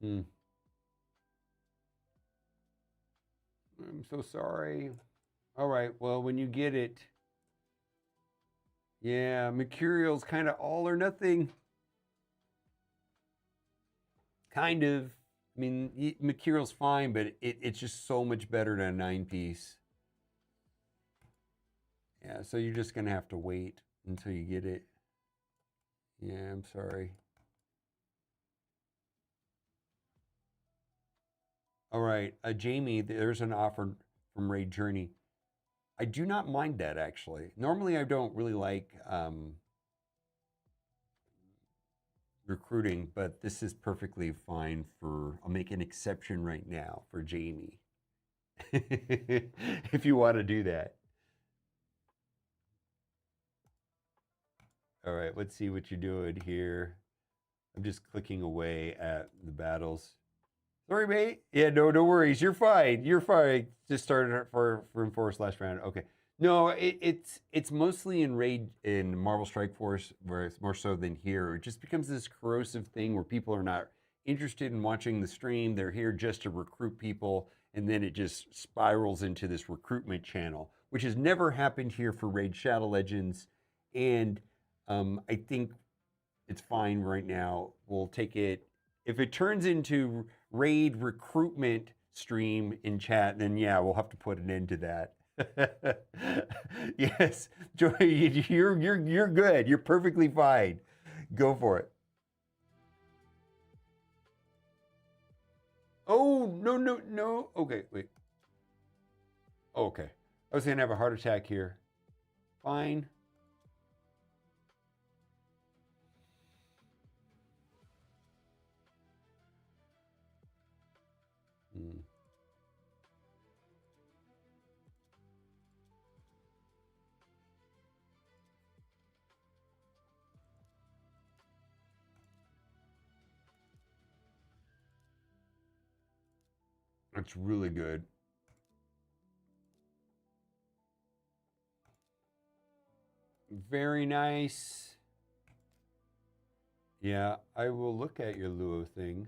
Hmm. I'm so sorry. All right, well, when you get it, yeah, Mercurial's kind of all or nothing. Kind of. I mean, Material's fine, but it's just so much better than a 9-piece. Yeah, so you're just gonna have to wait until you get it. Yeah, I'm sorry. All right, Jamie, there's an offer from Raid Journey. I do not mind that actually. Normally, I don't really like recruiting, but this is perfectly fine for. I'll make an exception right now for Jamie, if you want to do that. All right, let's see what you're doing here. I'm just clicking away at the battles. Sorry, mate. Yeah, no worries. You're fine. You're fine. Just started for Enforced last round. Okay. No, it's mostly in Raid in Marvel Strike Force where it's more so than here. It just becomes this corrosive thing where people are not interested in watching the stream. They're here just to recruit people, and then it just spirals into this recruitment channel, which has never happened here for Raid Shadow Legends. And I think it's fine right now. We'll take it. If it turns into raid recruitment stream in chat, then yeah, we'll have to put an end to that. Yes, Joy, you're good. You're perfectly fine. Go for it. Oh no. Okay, wait. Okay, I was gonna have a heart attack here. Fine. Hmm. That's really good. Very nice. Yeah, I will look at your Luo thing.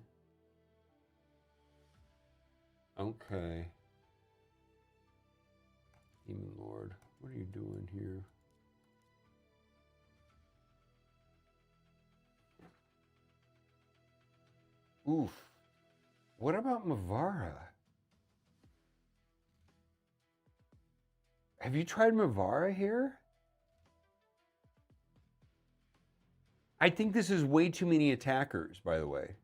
Okay. Demon Lord, what are you doing here? Oof. What about Mavara? Have you tried Mavara here? I think this is way too many attackers, by the way.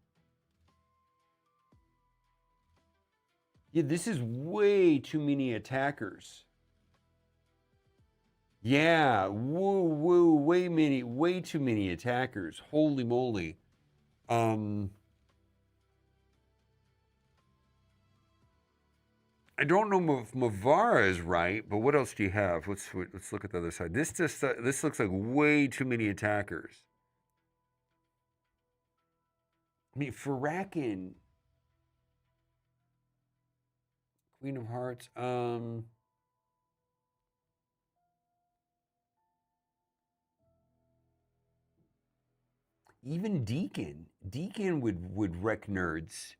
Yeah, this is way too many attackers. Yeah, way too many attackers. Holy moly. Um, I don't know if Mavara is right, but what else do you have? Let's look at the other side. This looks like way too many attackers. I mean, Firakin, Queen of Hearts. Even Deacon would wreck nerds.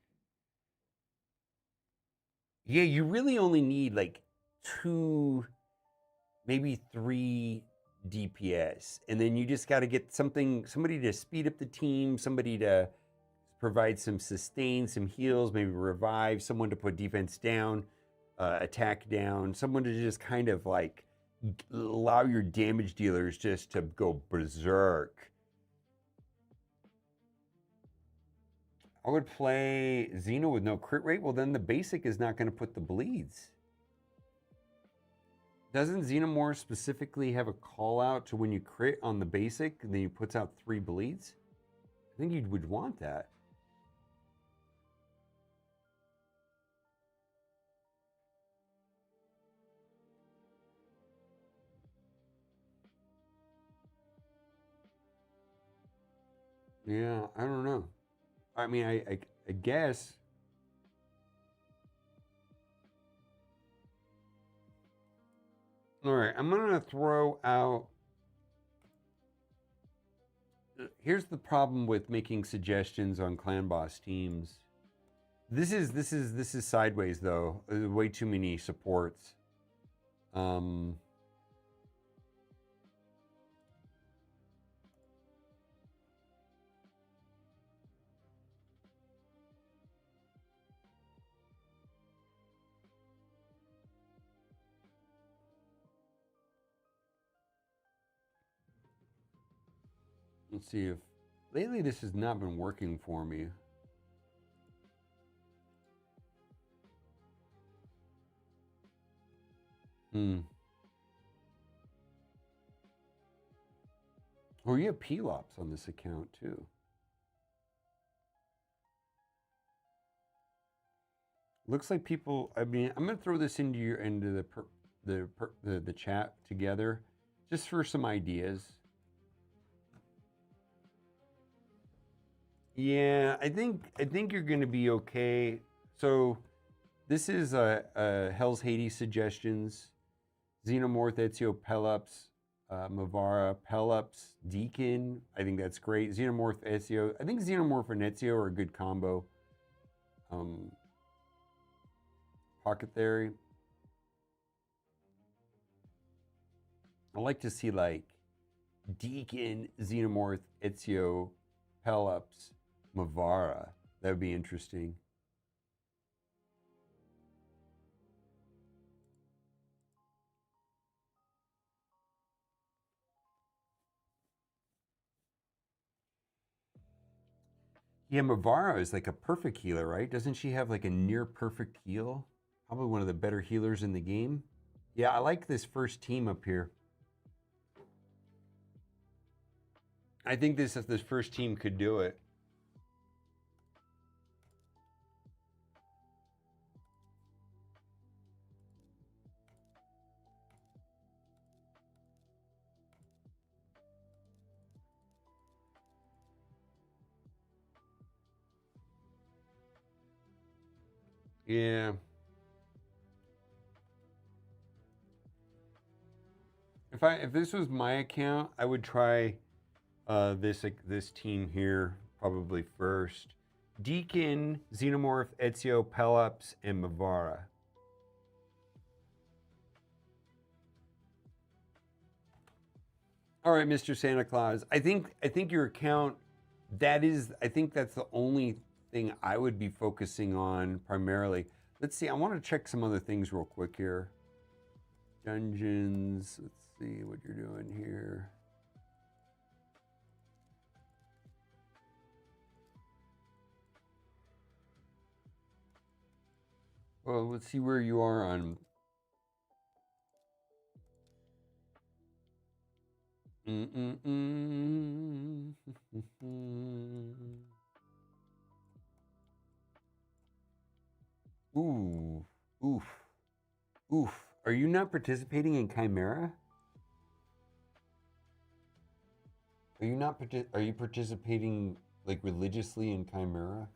Yeah, you really only need like 2, maybe 3 DPS, and then you just got to get somebody to speed up the team, somebody to provide some sustain, some heals, maybe revive, someone to put defense down, attack down, someone to just kind of like allow your damage dealers just to go berserk. I would play Xeno with no crit rate. Well, then the basic is not going to put the bleeds. Doesn't Xenomorph specifically have a call out to when you crit on the basic and then he puts out 3 bleeds? I think you would want that. Yeah, I don't know. I mean, I guess. All right, I'm gonna throw out. Here's the problem with making suggestions on clan boss teams. This is sideways though. Way too many supports. Um, Let's see if lately this has not been working for me. Oh, you have PLOPs on this account too. Looks like people. I mean, I'm gonna throw this into the chat together, just for some ideas. Yeah, I think you're gonna be okay. So, this is Hell's Hades suggestions: Xenomorph, Ezio, Pelops, Mavara, Pelops, Deacon. I think that's great. Xenomorph, Ezio. I think Xenomorph and Ezio are a good combo. Pocket Theory. I like to see like Deacon, Xenomorph, Ezio, Pelops, Mavara. That would be interesting. Yeah, Mavara is like a perfect healer, right? Doesn't she have like a near perfect heal? Probably one of the better healers in the game. Yeah, I like this first team up here. I think this first team could do it. Yeah. If this was my account, I would try this team here probably first. Deacon, Xenomorph, Ezio, Pelops, and Mavara. All right, Mr. Santa Claus. I think your account, I think that's the only thing I would be focusing on primarily. Let's see. I want to check some other things real quick here. Dungeons. Let's see what you're doing here. Well, let's see where you are on. Ooh, oof, oof. Are you not participating in Chimera? Are you not? Are you participating like religiously in Chimera?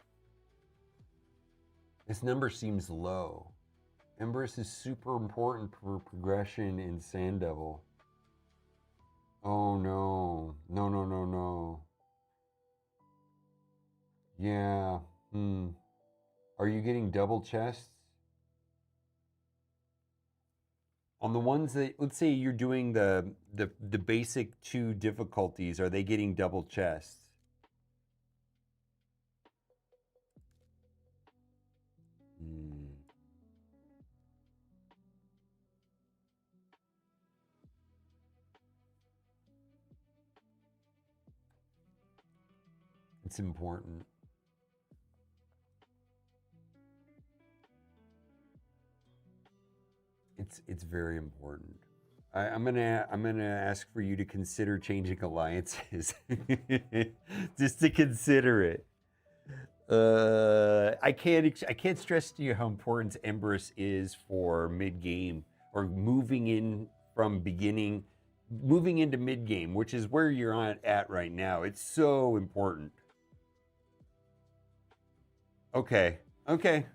This number seems low. Embers is super important for progression in Sand Devil. Oh no. No, no, no, no. Yeah. Are you getting double chests? On the ones that, let's say you're doing the basic 2 difficulties, are they getting double chests? It's important. It's very important. I'm gonna ask for you to consider changing alliances, just to consider it. I can't stress to you how important Embers is for mid game or moving into mid game, which is where you're at right now. It's so important. Okay, okay.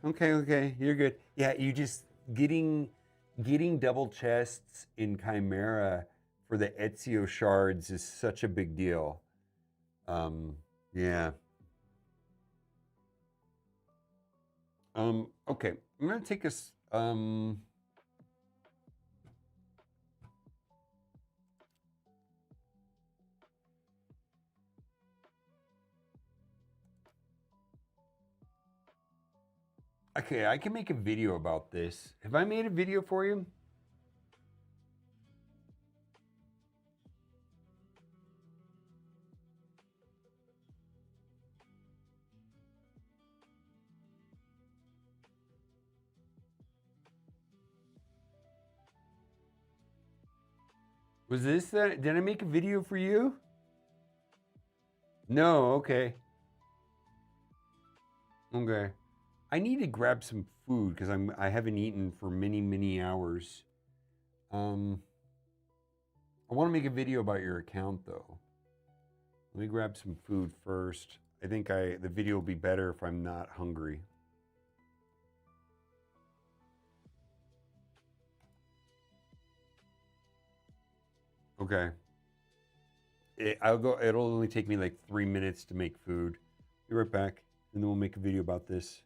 You're good. Yeah, you just getting double chests in Chimera for the Ezio shards is such a big deal. Yeah. Okay, I'm gonna take us. Okay, I can make a video about this. Have I made a video for you? Was this did I make a video for you? No, okay. Okay. I need to grab some food because I haven't eaten for many hours. I want to make a video about your account though. Let me grab some food first. I think the video will be better if I'm not hungry. Okay. It'll only take me like 3 minutes to make food. Be right back, and then we'll make a video about this.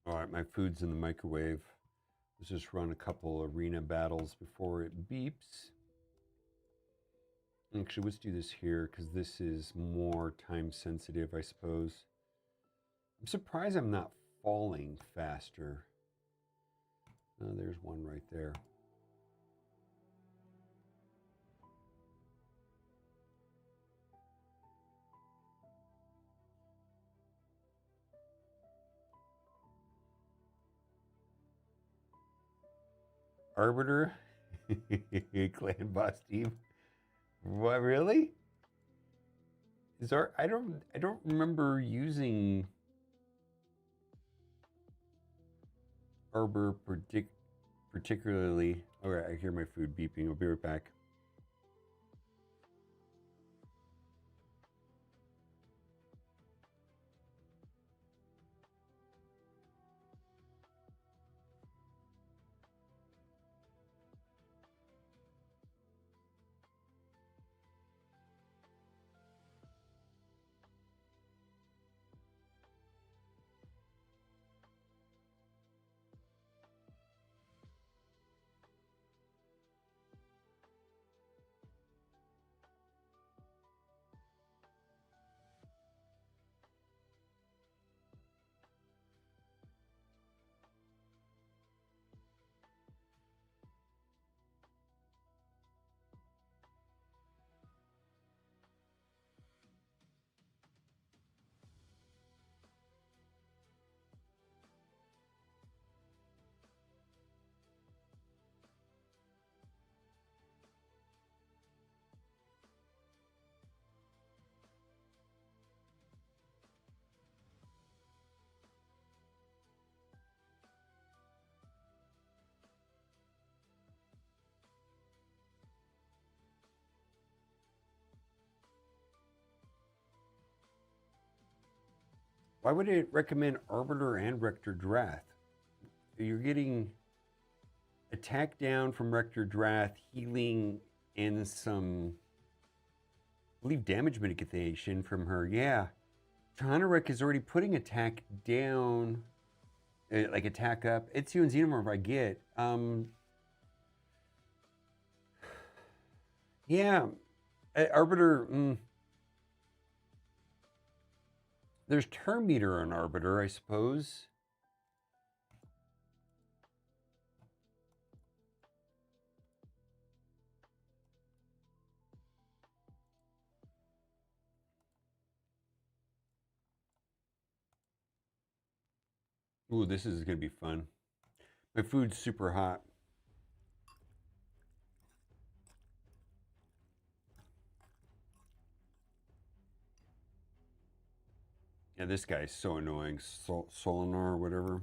All right, my food's in the microwave. Let's just run a couple arena battles before it beeps. Actually, let's do this here because this is more time sensitive, I suppose. I'm surprised I'm not falling faster. Oh, there's one right there. Arbiter? Clan boss team? What, really? I don't remember using Arbor particularly. Okay, I hear my food beeping. I'll be right back. Why would it recommend Arbiter and Rector Drath? You're getting attack down from Rector Drath, healing, and some, I believe, damage mitigation from her. Yeah. Chanarek is already putting attack down, like attack up. It's you and Xenomorph I get. Yeah. Arbiter, there's turn meter on Arbiter, I suppose. Ooh, this is going to be fun. My food's super hot. Yeah, this guy's so annoying. Solinar or whatever.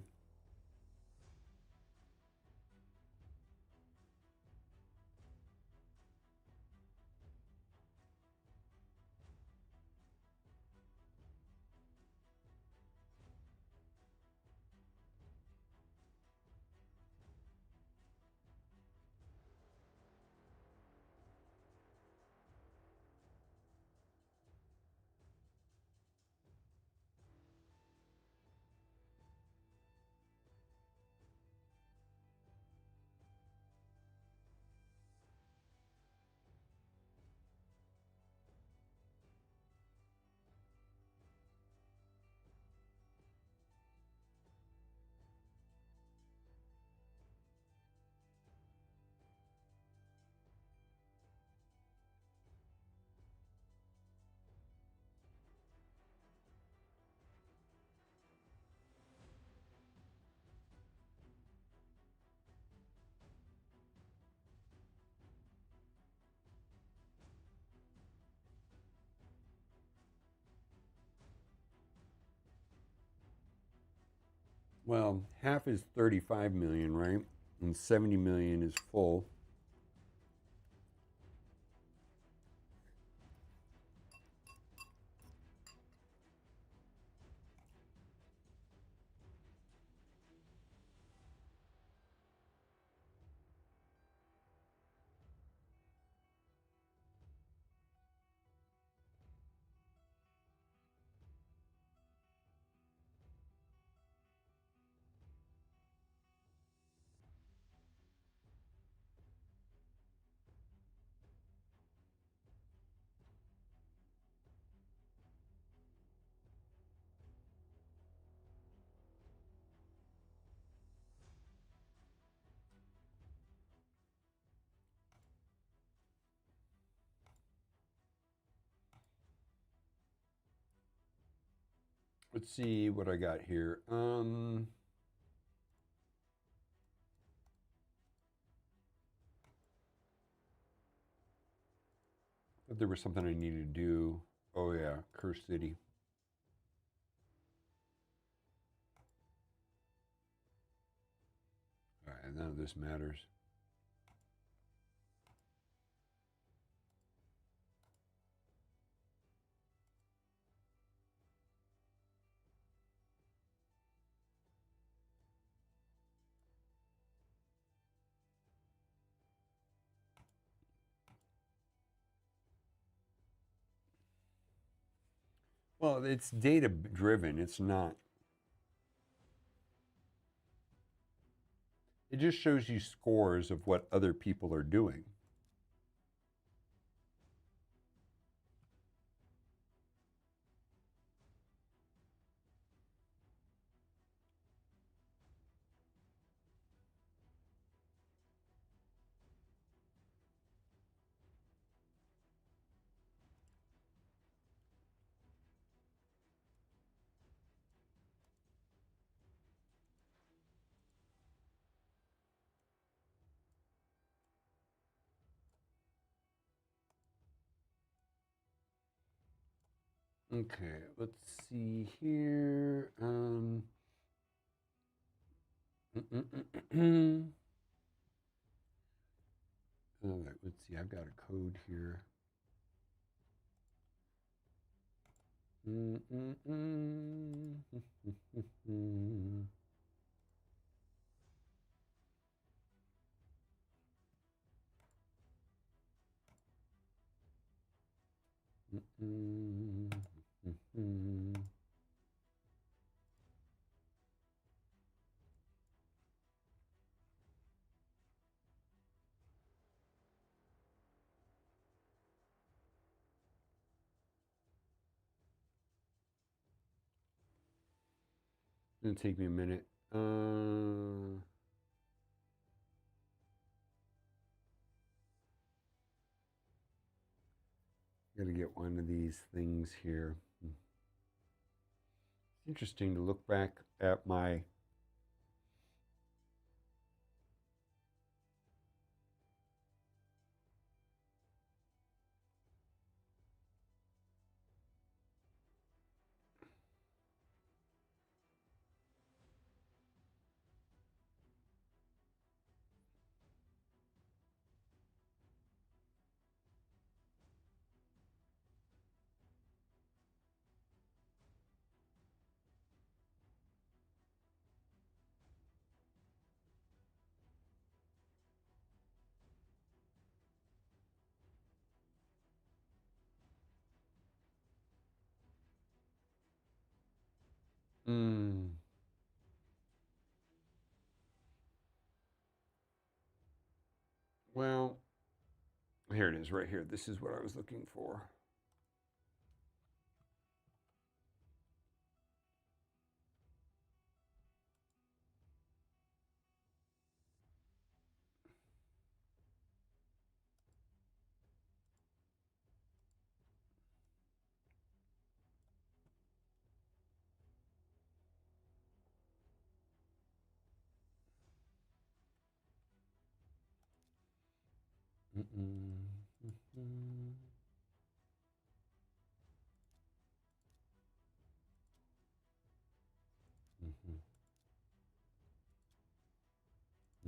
Well, half is 35 million, right? And 70 million is full. Let's see what I got here. If there was something I needed to do. Oh yeah, Curse City. All right, none of this matters. Well, it's data driven. It's not. It just shows you scores of what other people are doing. Okay, let's see here. All right, let's see. I've got a code here. It'll take me a minute. Gotta get one of these things here. It's interesting to look back at my well, here it is right here. This is what I was looking for.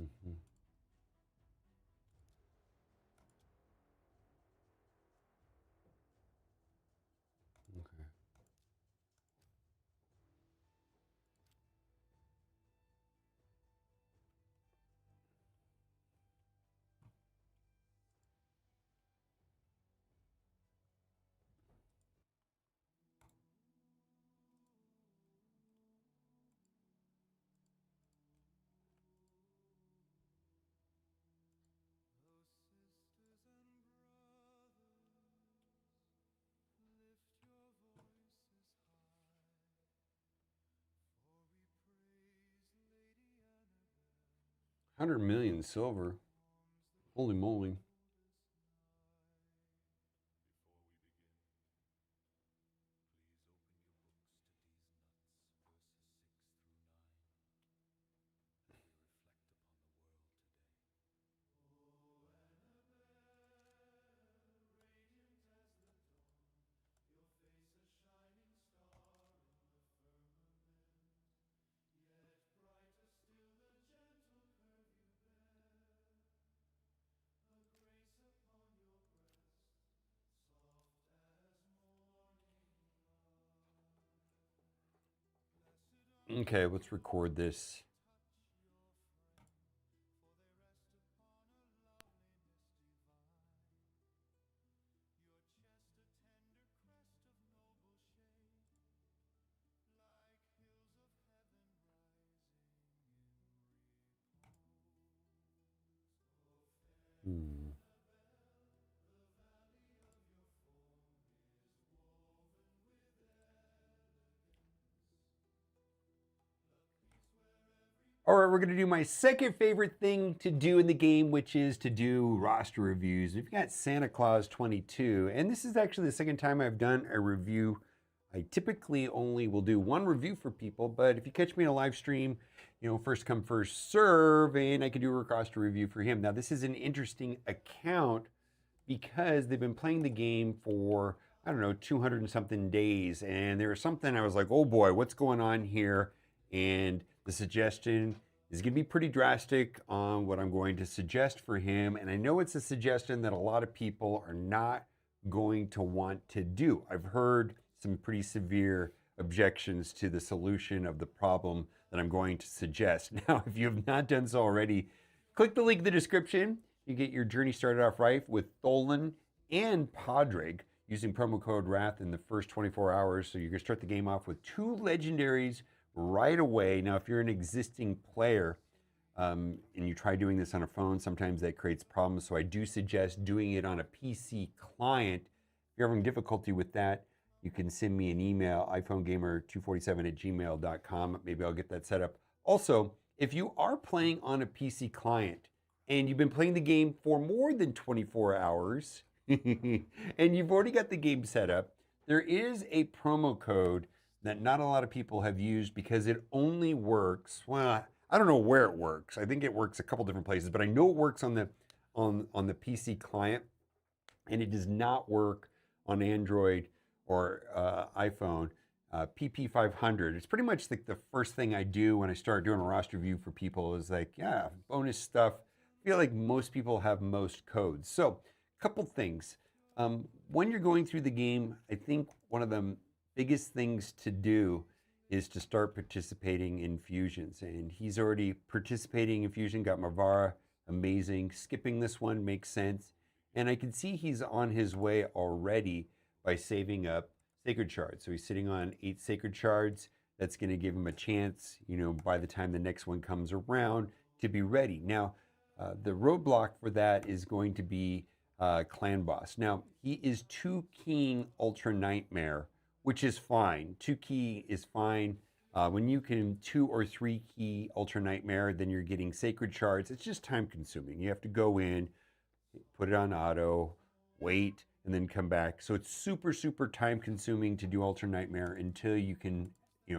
Okay. $100 million silver. Holy moly. Okay, let's record this. Hmm. All right, we're going to do my second favorite thing to do in the game, which is to do roster reviews. We've got Santa Claus 22, and this is actually the second time I've done a review. I typically only will do one review for people, but if you catch me in a live stream, first come, first serve, and I could do a roster review for him. Now, this is an interesting account because they've been playing the game for, I don't know, 200 and something days. And there was something I was like, oh boy, what's going on here? And the suggestion is going to be pretty drastic on what I'm going to suggest for him. And I know it's a suggestion that a lot of people are not going to want to do. I've heard some pretty severe objections to the solution of the problem that I'm going to suggest. Now, if you have not done so already, click the link in the description. You get your journey started off right with Tholen and Podrick using promo code WRATH in the first 24 hours. So you're going to start the game off with 2 legendaries right away. Now, if you're an existing player and you try doing this on a phone, sometimes that creates problems. So I do suggest doing it on a PC client. If you're having difficulty with that, you can send me an email, iphonegamer247@gmail.com. Maybe I'll get that set up. Also, if you are playing on a PC client and you've been playing the game for more than 24 hours and you've already got the game set up, there is a promo code that not a lot of people have used because it only works, well, I don't know where it works. I think it works a couple different places, but I know it works on the PC client, and it does not work on Android or iPhone. PP500. It's pretty much like the first thing I do when I start doing a roster view for people is like, yeah, bonus stuff. I feel like most people have most codes. So, a couple things. When you're going through the game, I think one of the biggest things to do is to start participating in fusions. And he's already participating in fusion, got Mavara, amazing. Skipping this one makes sense. And I can see he's on his way already by saving up sacred shards. So he's sitting on 8 sacred shards. That's going to give him a chance, by the time the next one comes around, to be ready. Now, the roadblock for that is going to be Clan Boss. Now, he is 2 keying Ultra Nightmare, which is fine. 2 key is fine. When you can 2 or 3 key Ultra Nightmare, then you're getting sacred shards. It's just time consuming. You have to go in, put it on auto, wait, and then come back. So it's super, super time consuming to do Ultra Nightmare until you can,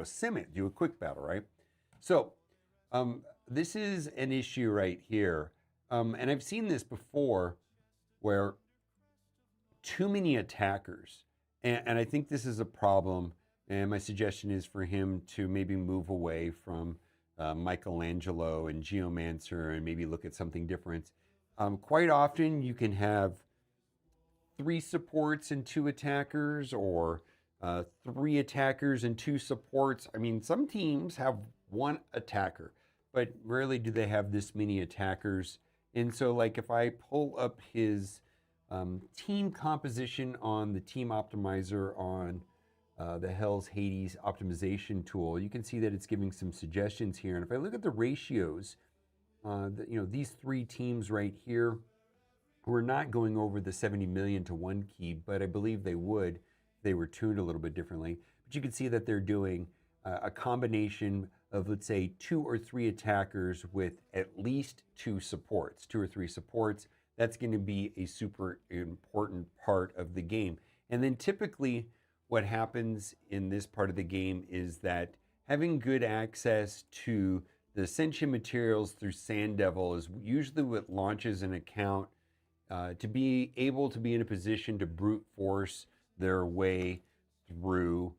sim it, do a quick battle, right? So this is an issue right here. And I've seen this before where too many attackers, and I think this is a problem, and my suggestion is for him to maybe move away from Michelangelo and Geomancer and maybe look at something different. Quite often you can have 3 supports and 2 attackers, or 3 attackers and 2 supports. I mean, some teams have 1 attacker, but rarely do they have this many attackers. And so, like, if I pull up his team composition on the team optimizer on the Hell's Hades optimization tool, you can see that it's giving some suggestions here. And if I look at the ratios, these 3 teams right here, we're not going over the 70 million to 1 key, but I believe they would if they were tuned a little bit differently. But you can see that they're doing a combination of, let's say, 2 or 3 attackers with at least 2 supports, 2 or 3 supports. That's going to be a super important part of the game. And then typically what happens in this part of the game is that having good access to the Ascension materials through Sand Devil is usually what launches an account to be able to be in a position to brute force their way through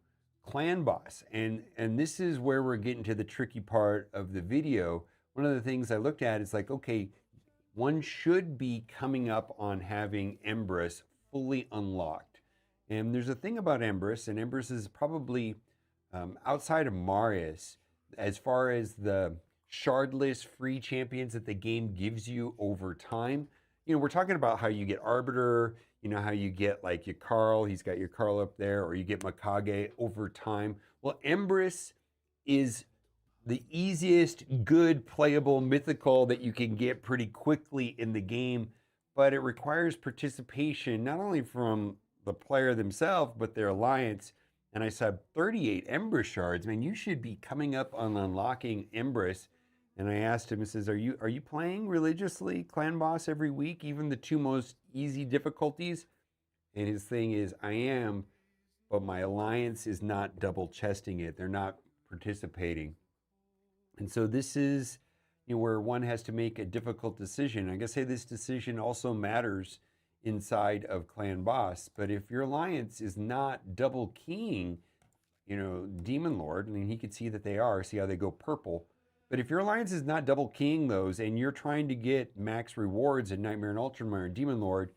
Clan Boss. And this is where we're getting to the tricky part of the video. One of the things I looked at is like, okay, one should be coming up on having Empress fully unlocked. And there's a thing about Empress, and Empress is probably outside of Marius, as far as the shardless free champions that the game gives you over time. We're talking about how you get Arbiter, how you get like your Carl, he's got your Carl up there, or you get Mikage over time. Well, Empress is the easiest, good, playable, mythical that you can get pretty quickly in the game, but it requires participation, not only from the player themselves, but their alliance. And I said 38 Empress shards. Man, you should be coming up on unlocking Empress. And I asked him, I says, are you playing religiously Clan Boss every week, even the 2 most easy difficulties? And his thing is, I am, but my alliance is not double chesting it. They're not participating. And so this is where one has to make a difficult decision. I guess this decision also matters inside of Clan Boss. But if your alliance is not double keying, Demon Lord, I mean, he could see that they are, see how they go purple. But if your alliance is not double keying those and you're trying to get max rewards in Nightmare and Ultramare and Demon Lord,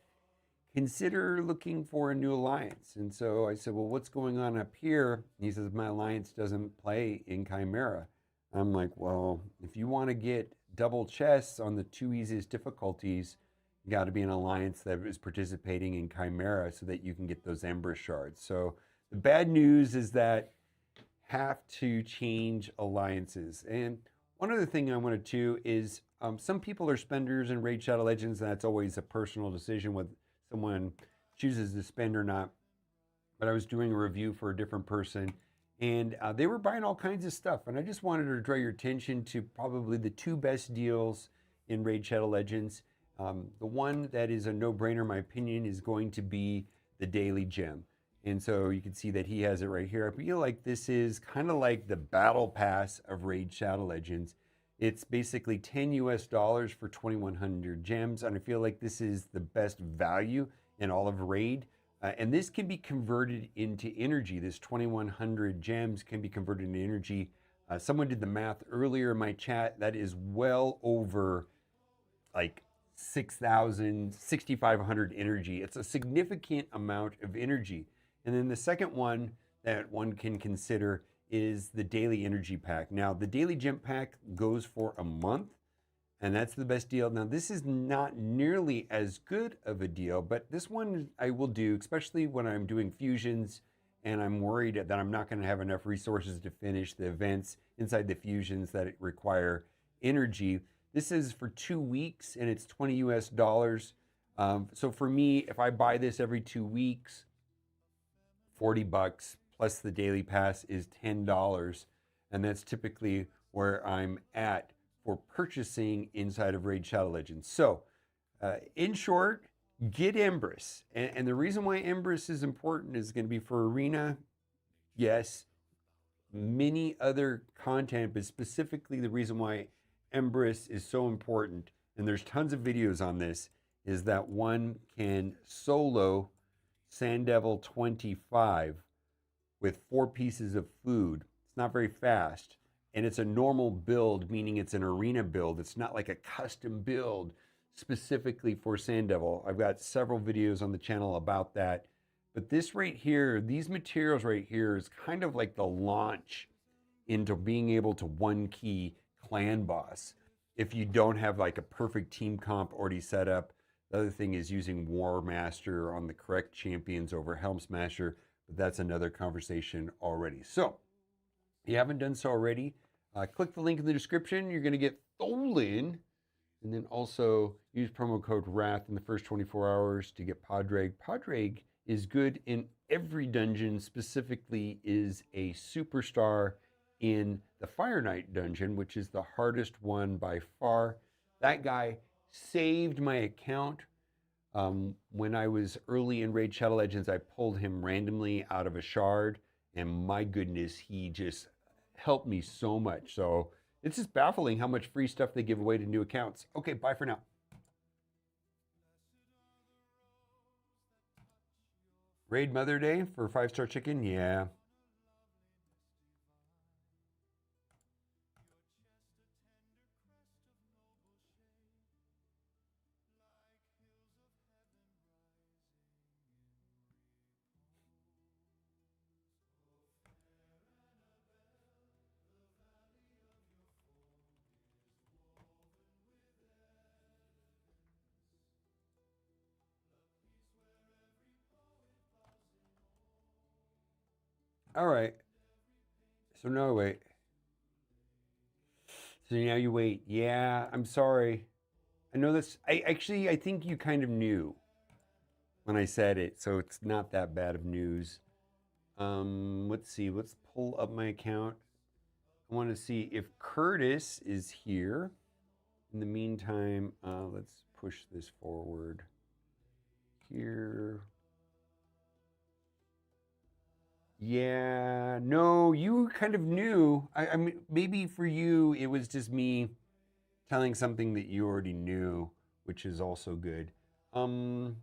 consider looking for a new alliance. And so I said, well, what's going on up here? And he says, my alliance doesn't play in Chimera. I'm like, well, if you want to get double chests on the two easiest difficulties, you got to be an alliance that is participating in Chimera so that you can get those Ember shards. So the bad news is that have to change alliances. And one other thing I wanted to is some people are spenders in Raid Shadow Legends, and that's always a personal decision whether someone chooses to spend or not. But I was doing a review for a different person, and they were buying all kinds of stuff. And I just wanted to draw your attention to probably the two best deals in Raid Shadow Legends. The one that is a no-brainer, in my opinion, is going to be the Daily Gem. And so you can see that he has it right here. I feel like this is kind of like the battle pass of Raid Shadow Legends. It's basically 10 US dollars for 2,100 gems. And I feel like this is the best value in all of Raid. And this can be converted into energy. This 2,100 gems can be converted into energy. Someone did the math earlier in my chat. That is well over like 6,000, 6,500 energy. It's a significant amount of energy. And then the second one that one can consider is the daily energy pack. Now, the daily gem pack goes for a month, and that's the best deal. Now, this is not nearly as good of a deal, but this one I will do, especially when I'm doing fusions and I'm worried that I'm not going to have enough resources to finish the events inside the fusions that require energy. This is for 2 weeks, and it's 20 US dollars. So for me, if I buy this every 2 weeks, 40 bucks plus the daily pass is $10. And that's typically where I'm at for purchasing inside of Raid Shadow Legends. So in short, get Empress. And the reason why Empress is important is going to be for Arena. Yes, many other content, but specifically the reason why Empress is so important, and there's tons of videos on this, is that one can solo Sand Devil 25 with 4 pieces of food. It's not very fast, and it's a normal build, meaning it's an arena build. It's not like a custom build specifically for Sand Devil. I've got several videos on the channel about that. But this right here, these materials right here is kind of like the launch into being able to one key clan boss. If you don't have like a perfect team comp already set up. The other thing is using War Master on the correct champions over Helm Smasher, but that's another conversation already. So, if you haven't done so already, click the link in the description. You're going to get Tholen, and then also use promo code WRATH in the first 24 hours to get Podrag. Podrag is good in every dungeon, specifically is a superstar in the Fire Knight dungeon, which is the hardest one by far. That guy saved my account. When I was early in Raid Shadow Legends, I pulled him randomly out of a shard, and my goodness, he just helped me so much. So it's just baffling how much free stuff they give away to new accounts. Okay, bye for now. Raid Mother Day for 5-star chicken? Yeah. All right. So now wait. So now you wait. Yeah, I'm sorry. I know this. I think you kind of knew when I said it, so it's not that bad of news. Let's see. Let's pull up my account. I want to see if Curtis is here. In the meantime, let's push this forward here. Yeah, no, you kind of knew. I mean, maybe for you, it was just me telling something that you already knew, which is also good. Um,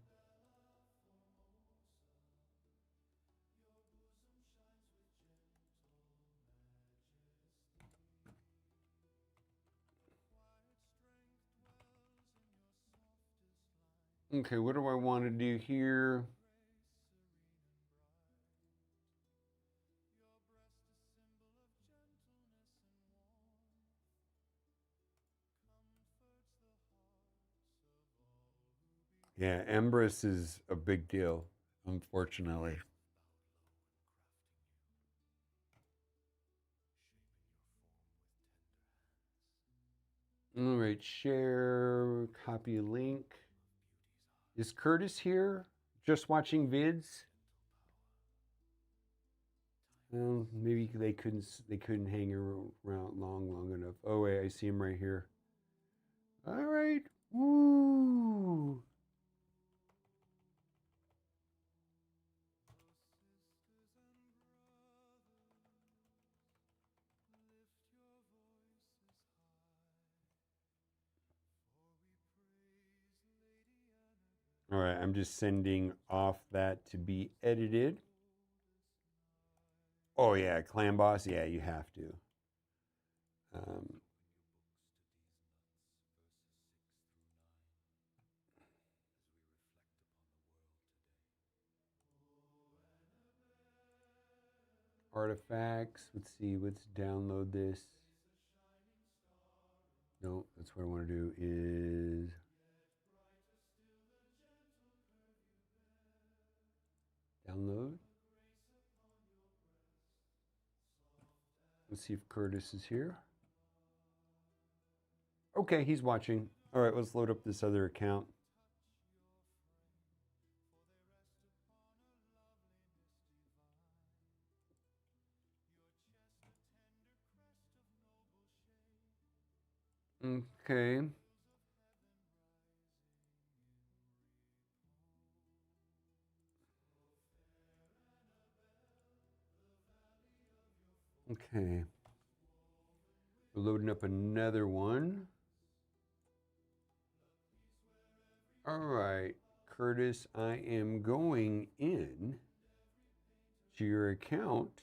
Okay, what do I want to do here? Yeah, Empress is a big deal, unfortunately. All right, share, copy link. Is Curtis here? Just watching vids? Well, maybe they couldn't hang around long enough. Oh wait, I see him right here. All right. Woo. All right, I'm just sending off that to be edited. Oh yeah, Clan Boss. Yeah, you have to. Um, Artifacts. Let's see. Let's download this. No, that's what I want to do is download. Let's see if Curtis is here. Okay, he's watching. All right, let's load up this other account. Okay. Okay. We're loading up another one. All right, Curtis, I am going in to your account.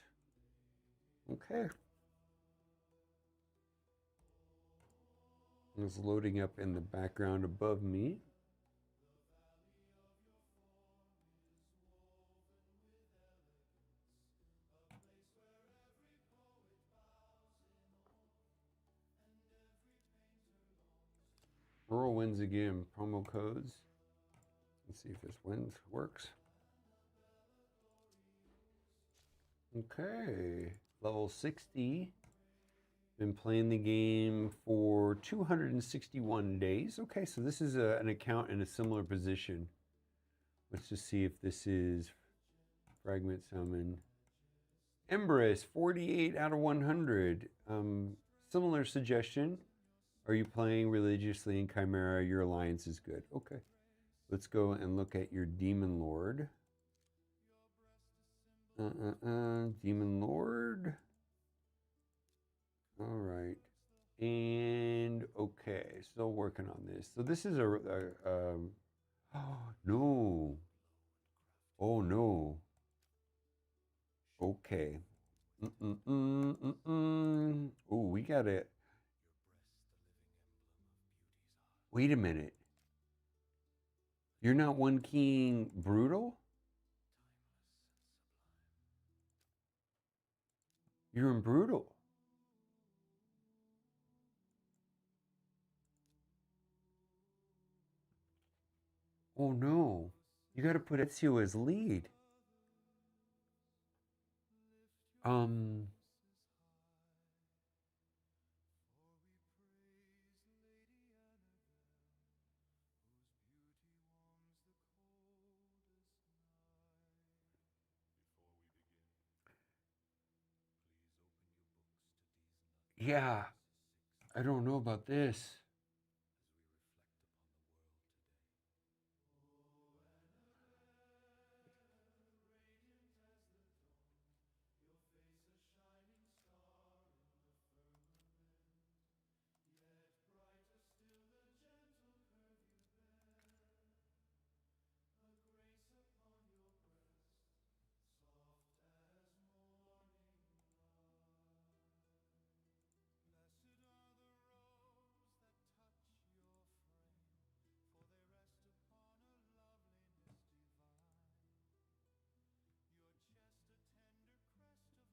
Okay. It's loading up in the background above me. Earl wins again. Promo codes. Let's see if this works. Okay. Level 60. Been playing the game for 261 days. Okay, so this is an account in a similar position. Let's just see if this is Fragment Summon. Empress, 48 out of 100. Similar suggestion. Are you playing religiously in Chimera? Your alliance is good. Okay. Let's go and look at your Demon Lord. Demon Lord. All right. And okay, still working on this. So this is oh no. Oh no. Okay. Oh, we got it. Wait a minute. You're not one keying brutal? You're in brutal. Oh no. You got to put Ezio as lead. Um, yeah, I don't know about this.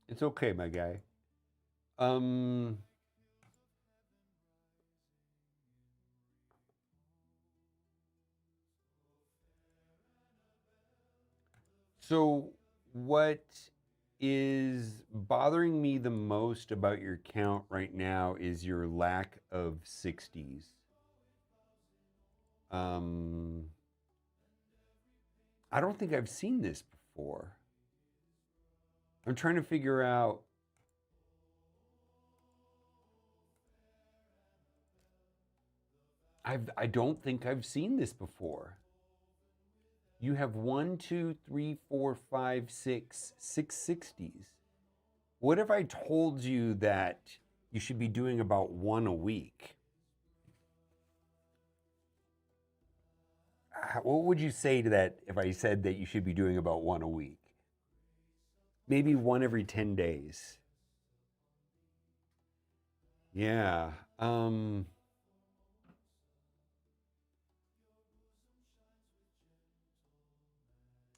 It's okay, my guy. Um, so what is bothering me the most about your count right now is your lack of 60s. Um, I don't think I've seen this before. I'm trying to figure out. I don't think I've seen this before. You have one, two, three, four, five, six 60s. What if I told you that you should be doing about one a week? What would you say to that if I said that you should be doing about one a week? Maybe one every 10 days. Yeah.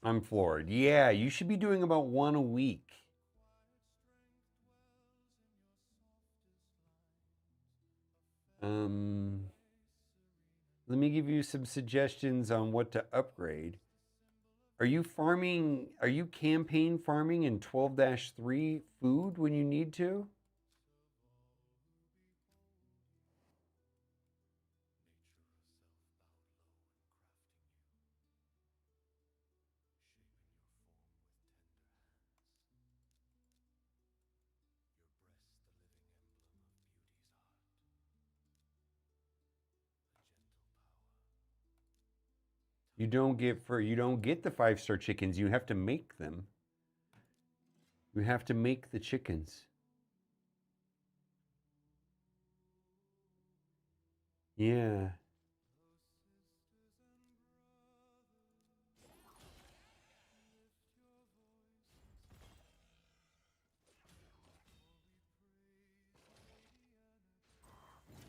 I'm floored. Yeah, you should be doing about one a week. Um, Let me give you some suggestions on what to upgrade. Are you farming, are you campaign farming in 12-3 food when you need to? You don't get the 5-star chickens. You have to make them. You have to make the chickens. Yeah.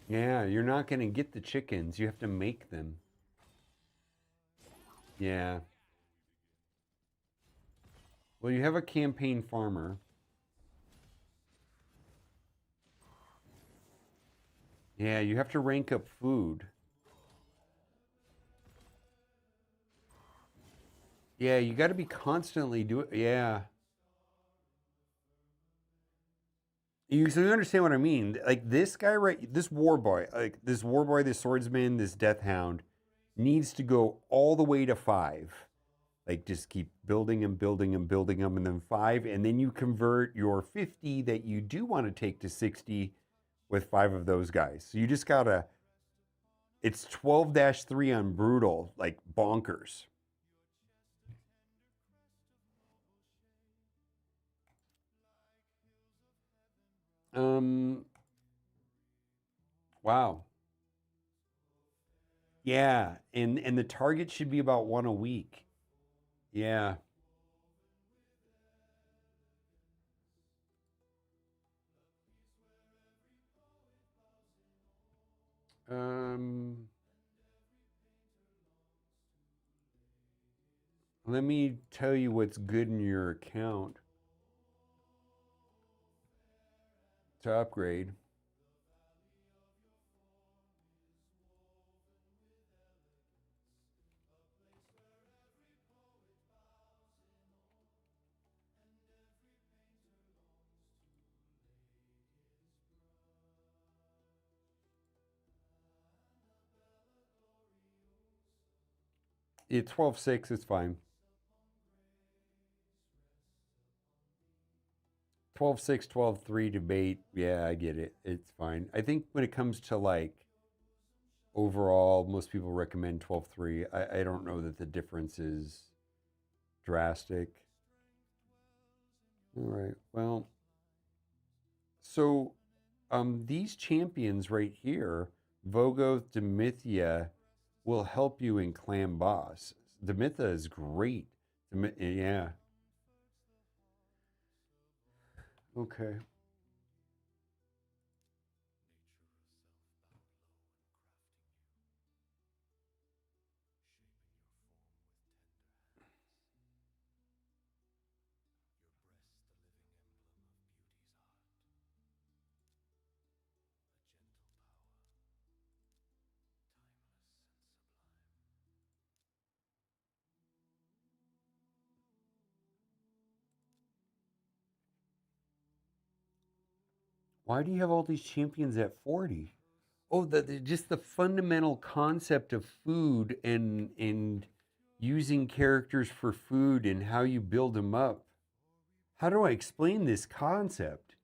Yeah, you're not going to get the chickens. You have to make them. Yeah. Well, you have a campaign farmer. Yeah, you have to rank up food. Yeah, you got to be constantly doing. Yeah. So you understand what I mean? Like this guy, right? This war boy, this swordsman, this death hound, needs to go all the way to 5. Like just keep building and building and building them, and then 5, and then you convert your 50 that you do want to take to 60 with 5 of those guys. So you just gotta. It's 12-3 on brutal, like bonkers. Um. Wow. Yeah, and the target should be about one a week. Yeah. Um. Let me tell you what's good in your account to upgrade. It's 12-6. It's fine. 12-6, 12-3 debate. Yeah, I get it. It's fine. I think when it comes to like overall, most people recommend 12-3. I don't know that the difference is drastic. All right. Well, so these champions right here, Vogoth, Demithia, will help you in clan boss. Demithia is great. Yeah. Okay. Why do you have all these champions at 40? Oh, just the fundamental concept of food and using characters for food and how you build them up. How do I explain this concept?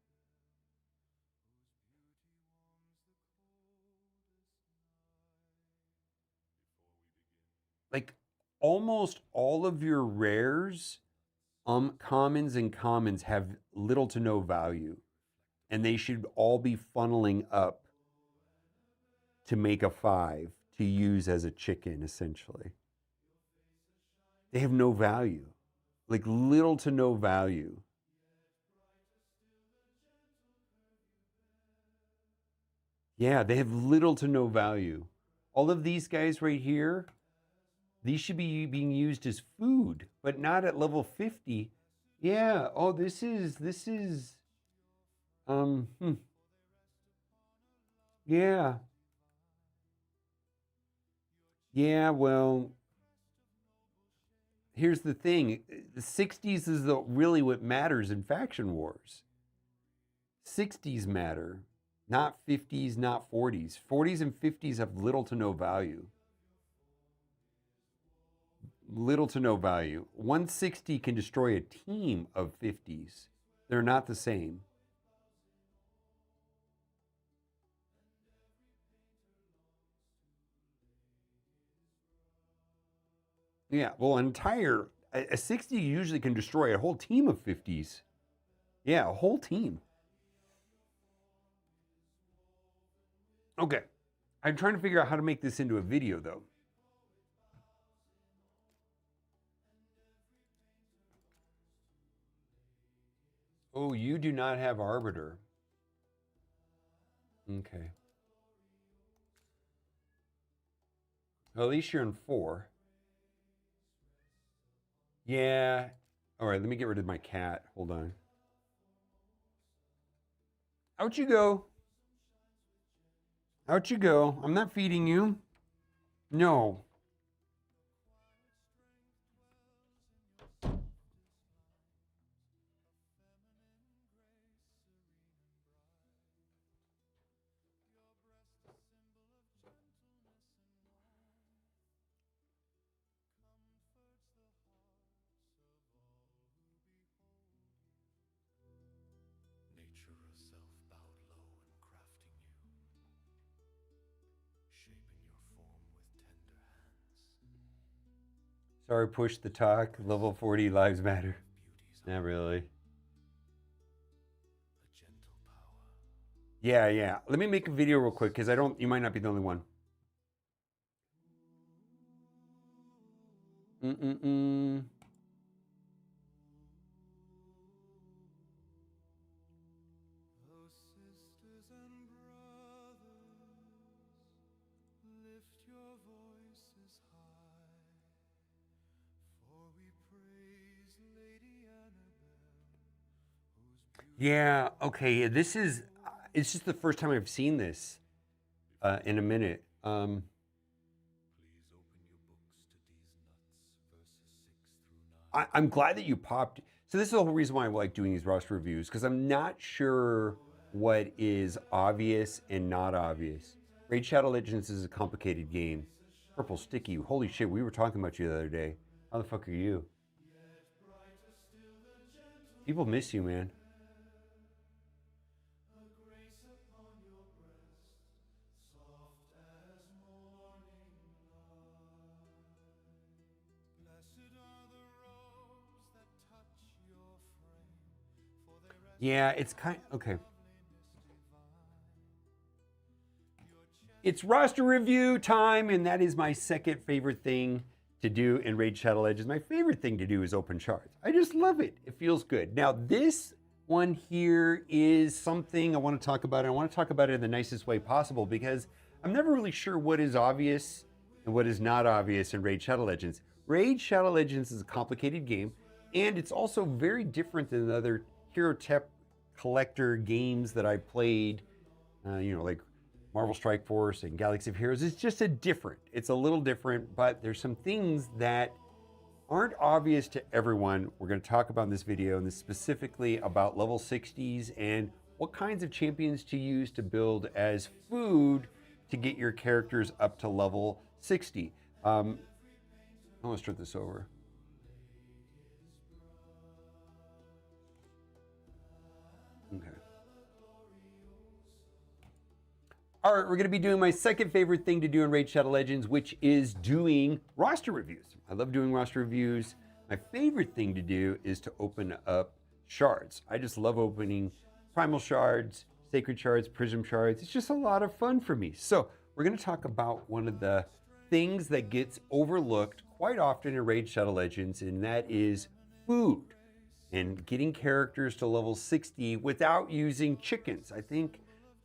Like almost all of your rares, commons and commons have little to no value, and they should all be funneling up to make a 5 to use as a chicken, essentially. They have no value, like little to no value. Yeah, they have little to no value. All of these guys right here, these should be being used as food, but not at level 50. Yeah. Oh, this is um hmm, yeah. Yeah, well, here's the thing. The 60s is really what matters in faction wars. 60s matter, not 50s, not 40s. 40s and 50s have little to no value. Little to no value. 160 can destroy a team of 50s. They're not the same. Yeah, well, a 60 usually can destroy a whole team of 50s. Yeah, a whole team. Okay. I'm trying to figure out how to make this into a video though. Oh, you do not have Arbiter. Okay. Well, at least you're in 4. Yeah. All right, let me get rid of my cat. Hold on. Out you go. Out you go. I'm not feeding you. No. Nature herself bowed low in crafting you, shaping your form with tender hands. Sorry, push the talk. Level 40 lives matter. Beauty's Not really. a gentle power. Yeah, yeah. Let me make a video real quick because you might not be the only one. Mm-mm-mm. Oh, sisters and brothers, lift your voices high, for we praise Lady Annabelle, whose beauty Yeah, okay. It's just the first time I've seen this in a minute. Please open your books to these nuts, verses 6 through 9. I'm glad that you popped. So this is the whole reason why I like doing these roster reviews because I'm not sure what is obvious and not obvious. Raid Shadow Legends is a complicated game. Purple Sticky, holy shit, we were talking about you the other day. How the fuck are you? People miss you, man. A grace upon your breast, soft as morning light. Blessed are the robes that touch your frame, for they rest Yeah, it's kind okay. loveliness divine. Your chest It's roster review time, and that is my second favorite thing to do in Raid Shadow Legends. My favorite thing to do is open charts. I just love it. It feels good. Now, this one here is something I want to talk about. And I want to talk about it in the nicest way possible because I'm never really sure what is obvious and what is not obvious in Raid Shadow Legends. Raid Shadow Legends is a complicated game, and it's also very different than the other Hero Tech collector games that I played, like Marvel Strike Force and Galaxy of Heroes. It's a little different, but there's some things that aren't obvious to everyone. We're going to talk about in this video, and this specifically about level 60s and what kinds of champions to use to build as food to get your characters up to level 60. I want to start this over. Okay. All right, we're going to be doing my second favorite thing to do in Raid Shadow Legends, which is doing roster reviews. I love doing roster reviews. My favorite thing to do is to open up shards. I just love opening primal shards, sacred shards, prism shards. It's just a lot of fun for me. So we're going to talk about one of the things that gets overlooked quite often in Raid Shadow Legends, and that is food and getting characters to level 60 without using chickens. I think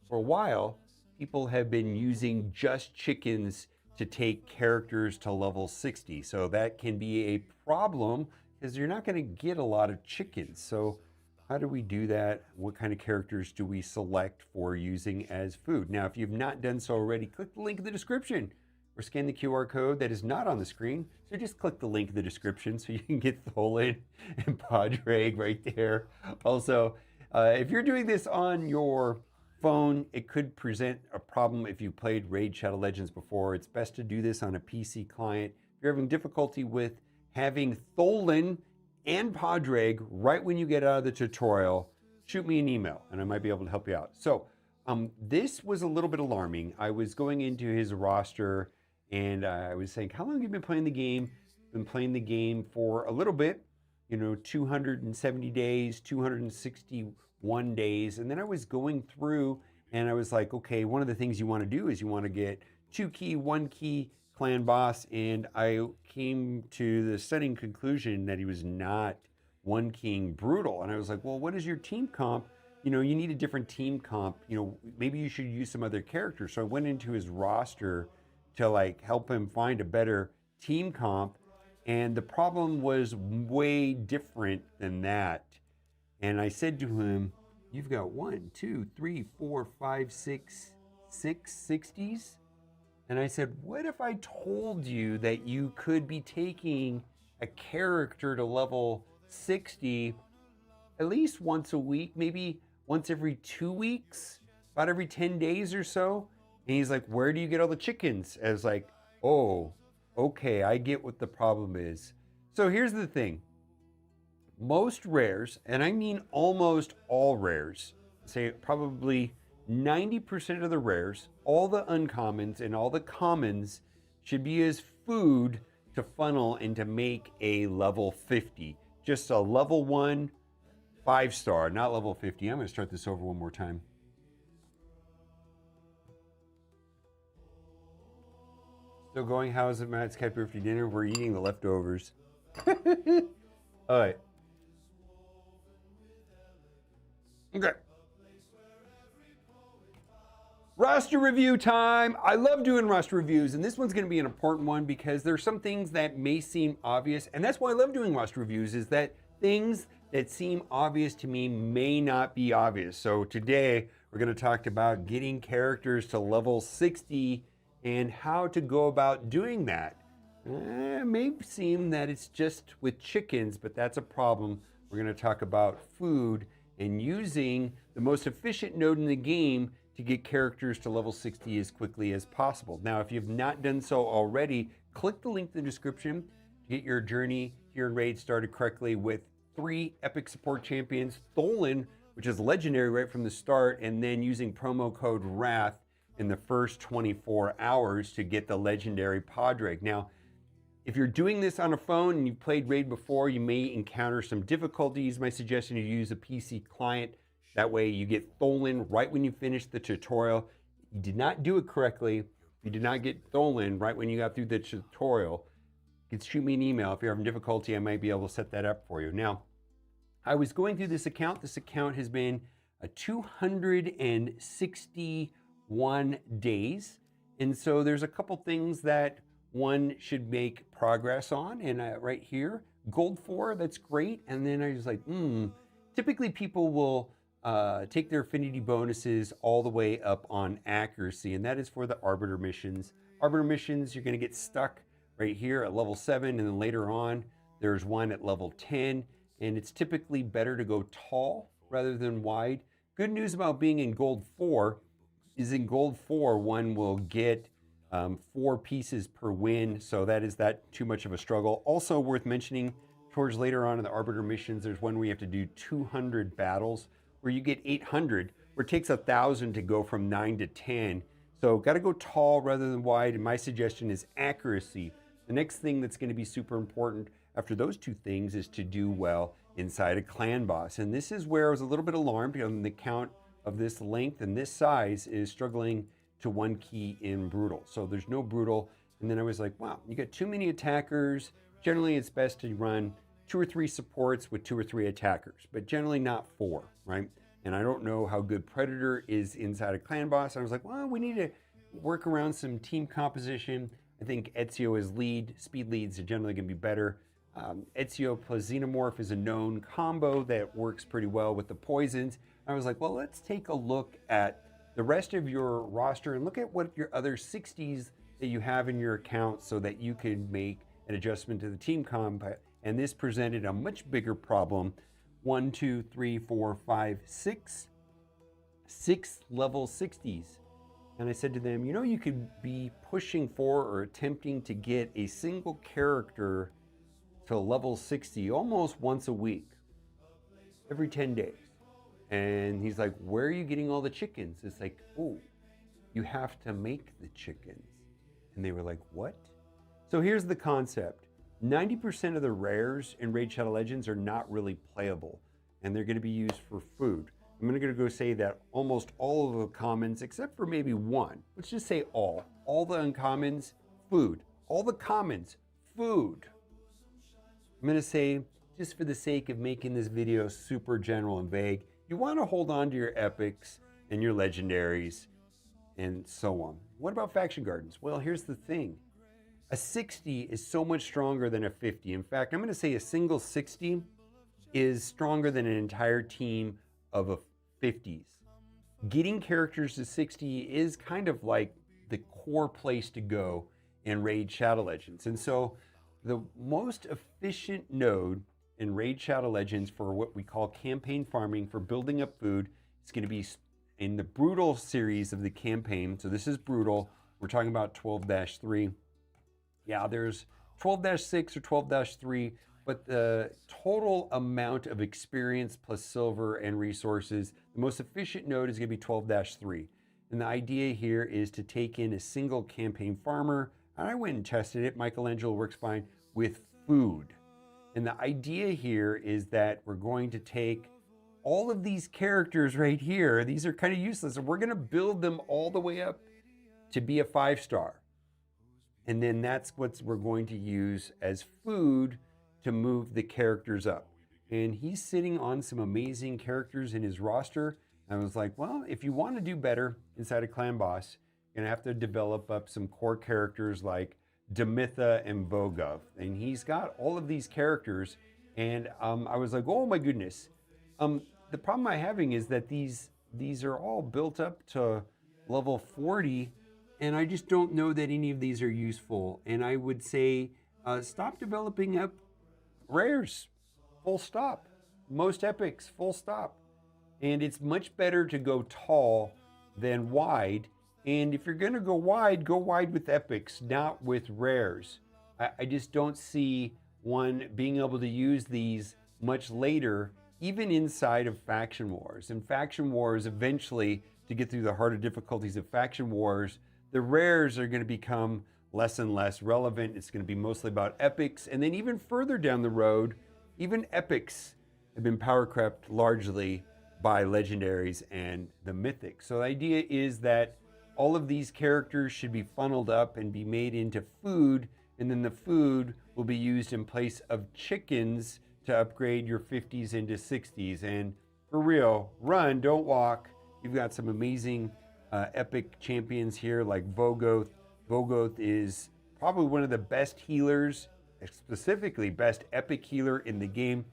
for a while, people have been using just chickens to take characters to level 60. So that can be a problem because you're not going to get a lot of chickens. So how do we do that? What kind of characters do we select for using as food? Now, if you've not done so already, click the link in the description or scan the QR code that is not on the screen. So just click the link in the description so you can get Tholen and Padraig right there. Also, if you're doing this on your phone, it could present a problem if you played Raid Shadow Legends before. It's best to do this on a PC client. If you're having difficulty with having Tholen and Padraig right when you get out of the tutorial, shoot me an email and I might be able to help you out. So this was a little bit alarming. I was going into his roster and I was saying, how long have you been playing the game? Been playing the game for a little bit, 270 days, 261 days. And then I was going through and I was like, okay, one of the things you want to do is you want to get 2 key, 1 key clan boss. And I came to the stunning conclusion that he was not 1 keying brutal. And I was like, well, what is your team comp? You need a different team comp. Maybe you should use some other characters. So I went into his roster to help him find a better team comp. And the problem was way different than that. And I said to him, you've got 1, 2, 3, 4, 5, 6 60s. And I said, what if I told you that you could be taking a character to level 60 at least once a week, maybe once every 2 weeks, about every 10 days or so? And he's like, where do you get all the chickens? I was like, oh, okay, I get what the problem is. So here's the thing. Most rares, and I mean almost all rares, say probably 90% of the rares, all the uncommons and all the commons should be as food to funnel and to make a level 50. Just a level 1 5-star, not level 50. I'm going to start this over one more time. Still going? How is it, Matt's Cat Birthday dinner? We're eating the leftovers. All right. Okay. Roster review time. I love doing roster reviews, and this one's going to be an important one because there's some things that may seem obvious, and that's why I love doing roster reviews, is that things that seem obvious to me may not be obvious. So today we're going to talk about getting characters to level 60 and how to go about doing that. It may seem that it's just with chickens, but that's a problem. We're going to talk about food and using the most efficient node in the game to get characters to level 60 as quickly as possible. Now, if you've not done so already, click the link in the description to get your journey here in Raid started correctly with 3 epic support champions, Tholen, which is legendary right from the start, and then using promo code WRATH in the first 24 hours to get the legendary Padraig. Now, if you're doing this on a phone and you've played Raid before, you may encounter some difficulties. My suggestion is you use a PC client. That way you get Tholen right when you finish the tutorial. You did not do it correctly. You did not get Tholen right when you got through the tutorial. You can shoot me an email. If you're having difficulty, I might be able to set that up for you. Now, I was going through this account. This account has been 261 days. And so there's a couple things that one should make progress on. And right here, gold 4, that's great. And then I was like, typically people will take their affinity bonuses all the way up on accuracy. And that is for the Arbiter missions. Arbiter missions, you're going to get stuck right here at level 7. And then later on, there's one at level 10. And it's typically better to go tall rather than wide Good news about being in gold 4 is in gold 4, one will get 4 pieces per win, so that is that too much of a struggle. Also worth mentioning, towards later on in the Arbiter missions, there's one where you have to do 200 battles, where you get 800, where it takes 1,000 to go from 9 to 10. So got to go tall rather than wide, and my suggestion is accuracy. The next thing that's going to be super important after those two things is to do well inside a clan boss. And this is where I was a little bit alarmed on the count of this length and this size is struggling to one key in brutal. So there's no brutal. And then I was like, wow, you got too many attackers. Generally, it's best to run 2 or 3 supports with 2 or 3 attackers, but generally not 4, right? And I don't know how good Predator is inside a clan boss. I was like, well, we need to work around some team composition. I think Ezio as lead, speed leads are generally going to be better. Ezio plus Xenomorph is a known combo that works pretty well with the poisons. I was like, well, let's take a look at the rest of your roster and look at what your other 60s that you have in your account so that you can make an adjustment to the team comp. And this presented a much bigger problem. 1, 2, 3, 4, 5, 6 level 60s. And I said to them, you know, you could be pushing for or attempting to get a single character to level 60 almost once a week, every 10 days. And he's like, where are you getting all the chickens? It's like, oh, you have to make the chickens. And they were like, what? So here's the concept. 90% of the rares in Raid Shadow Legends are not really playable, and they're going to be used for food. I'm going to go say that almost all of the commons, except for maybe one, let's just say all the uncommons, food. All the commons, food. I'm going to say, just for the sake of making this video super general and vague, you want to hold on to your epics and your legendaries and so on. What about faction gardens? Well, here's the thing. A 60 is so much stronger than a 50. In fact, I'm going to say a single 60 is stronger than an entire team of a 50s. Getting characters to 60 is kind of like the core place to go in Raid Shadow Legends. And so the most efficient node in Raid Shadow Legends for what we call campaign farming for building up food is going to be in the Brutal series of the campaign. So this is Brutal. We're talking about 12-3. Yeah, there's 12-6 or 12-3, but the total amount of experience plus silver and resources, the most efficient node is going to be 12-3. And the idea here is to take in a single campaign farmer. And I went and tested it. Michelangelo works fine with food. And the idea here is that we're going to take all of these characters right here. These are kind of useless. And we're going to build them all the way up to be a 5-star. And then that's what we're going to use as food to move the characters up. And he's sitting on some amazing characters in his roster. And I was like, well, if you want to do better inside a clan boss, you're going to have to develop up some core characters like Demitha and Vogov. And he's got all of these characters. And I was like, oh my goodness. The problem I'm having is that these are all built up to level 40. And I just don't know that any of these are useful. And I would say, stop developing up rares, full stop. Most epics, full stop. And it's much better to go tall than wide. And if you're going to go wide with epics, not with rares. I just don't see one being able to use these much later, even inside of Faction Wars. And Faction Wars, eventually, to get through the harder difficulties of Faction Wars, the rares are going to become less and less relevant. It's going to be mostly about epics. And then even further down the road, even epics have been power crept largely by legendaries and the mythics. So the idea is that all of these characters should be funneled up and be made into food. And then the food will be used in place of chickens to upgrade your 50s into 60s. And for real, run, don't walk. You've got some amazing epic champions here like Vogoth. Vogoth is probably one of the best healers, specifically best epic healer in the game.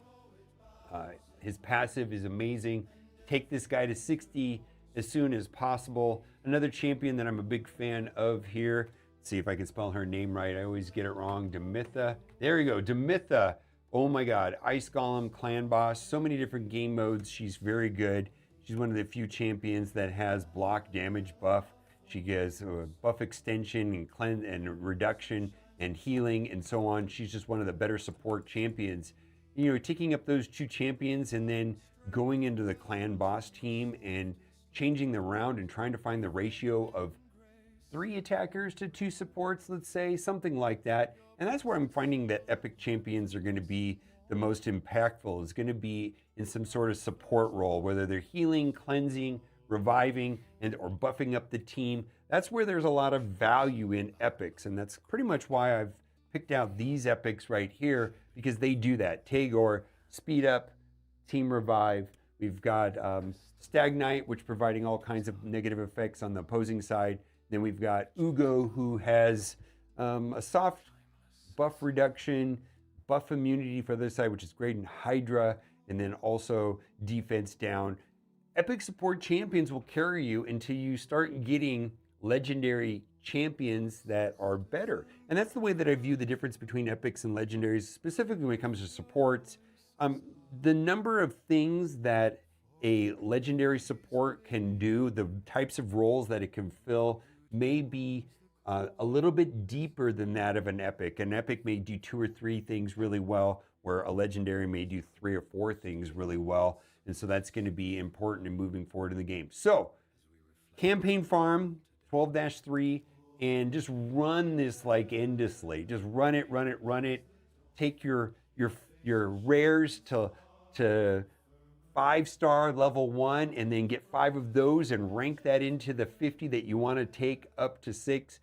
His passive is amazing. Take this guy to 60 as soon as possible. Another champion that I'm a big fan of here. Let's see if I can spell her name right. I always get it wrong. Demitha. There you go. Demitha. Oh my God. Ice Golem, Clan Boss. So many different game modes. She's very good. She's one of the few champions that has block damage buff. She gets buff extension and cleanse and reduction and healing and so on. She's just one of the better support champions. You know, taking up those two champions and then going into the clan boss team and changing the round and trying to find the ratio of 3 attackers to 2 supports, let's say, something like that. And that's where I'm finding that epic champions are going to be the most impactful, is going to be in some sort of support role, whether they're healing, cleansing, reviving, and or buffing up the team. That's where there's a lot of value in epics, and that's pretty much why I've picked out these epics right here, because they do that. Tagore, speed up, team revive. We've got Stagnite, which providing all kinds of negative effects on the opposing side. Then we've got Ugo, who has a soft buff reduction, buff immunity for the other side, which is great, and Hydra, and then also defense down. Epic support champions will carry you until you start getting legendary champions that are better. And that's the way that I view the difference between epics and legendaries, specifically when it comes to supports. The number of things that a legendary support can do, the types of roles that it can fill, may be a little bit deeper than that of an epic. An epic may do 2 or 3 things really well, where a legendary may do 3 or 4 things really well. And so that's going to be important in moving forward in the game. So, campaign farm 12-3, and just run this like endlessly. Just run it, run it, run it. Take your rares to 5-star level 1, and then get 5 of those and rank that into the 50 that you want to take up to 6.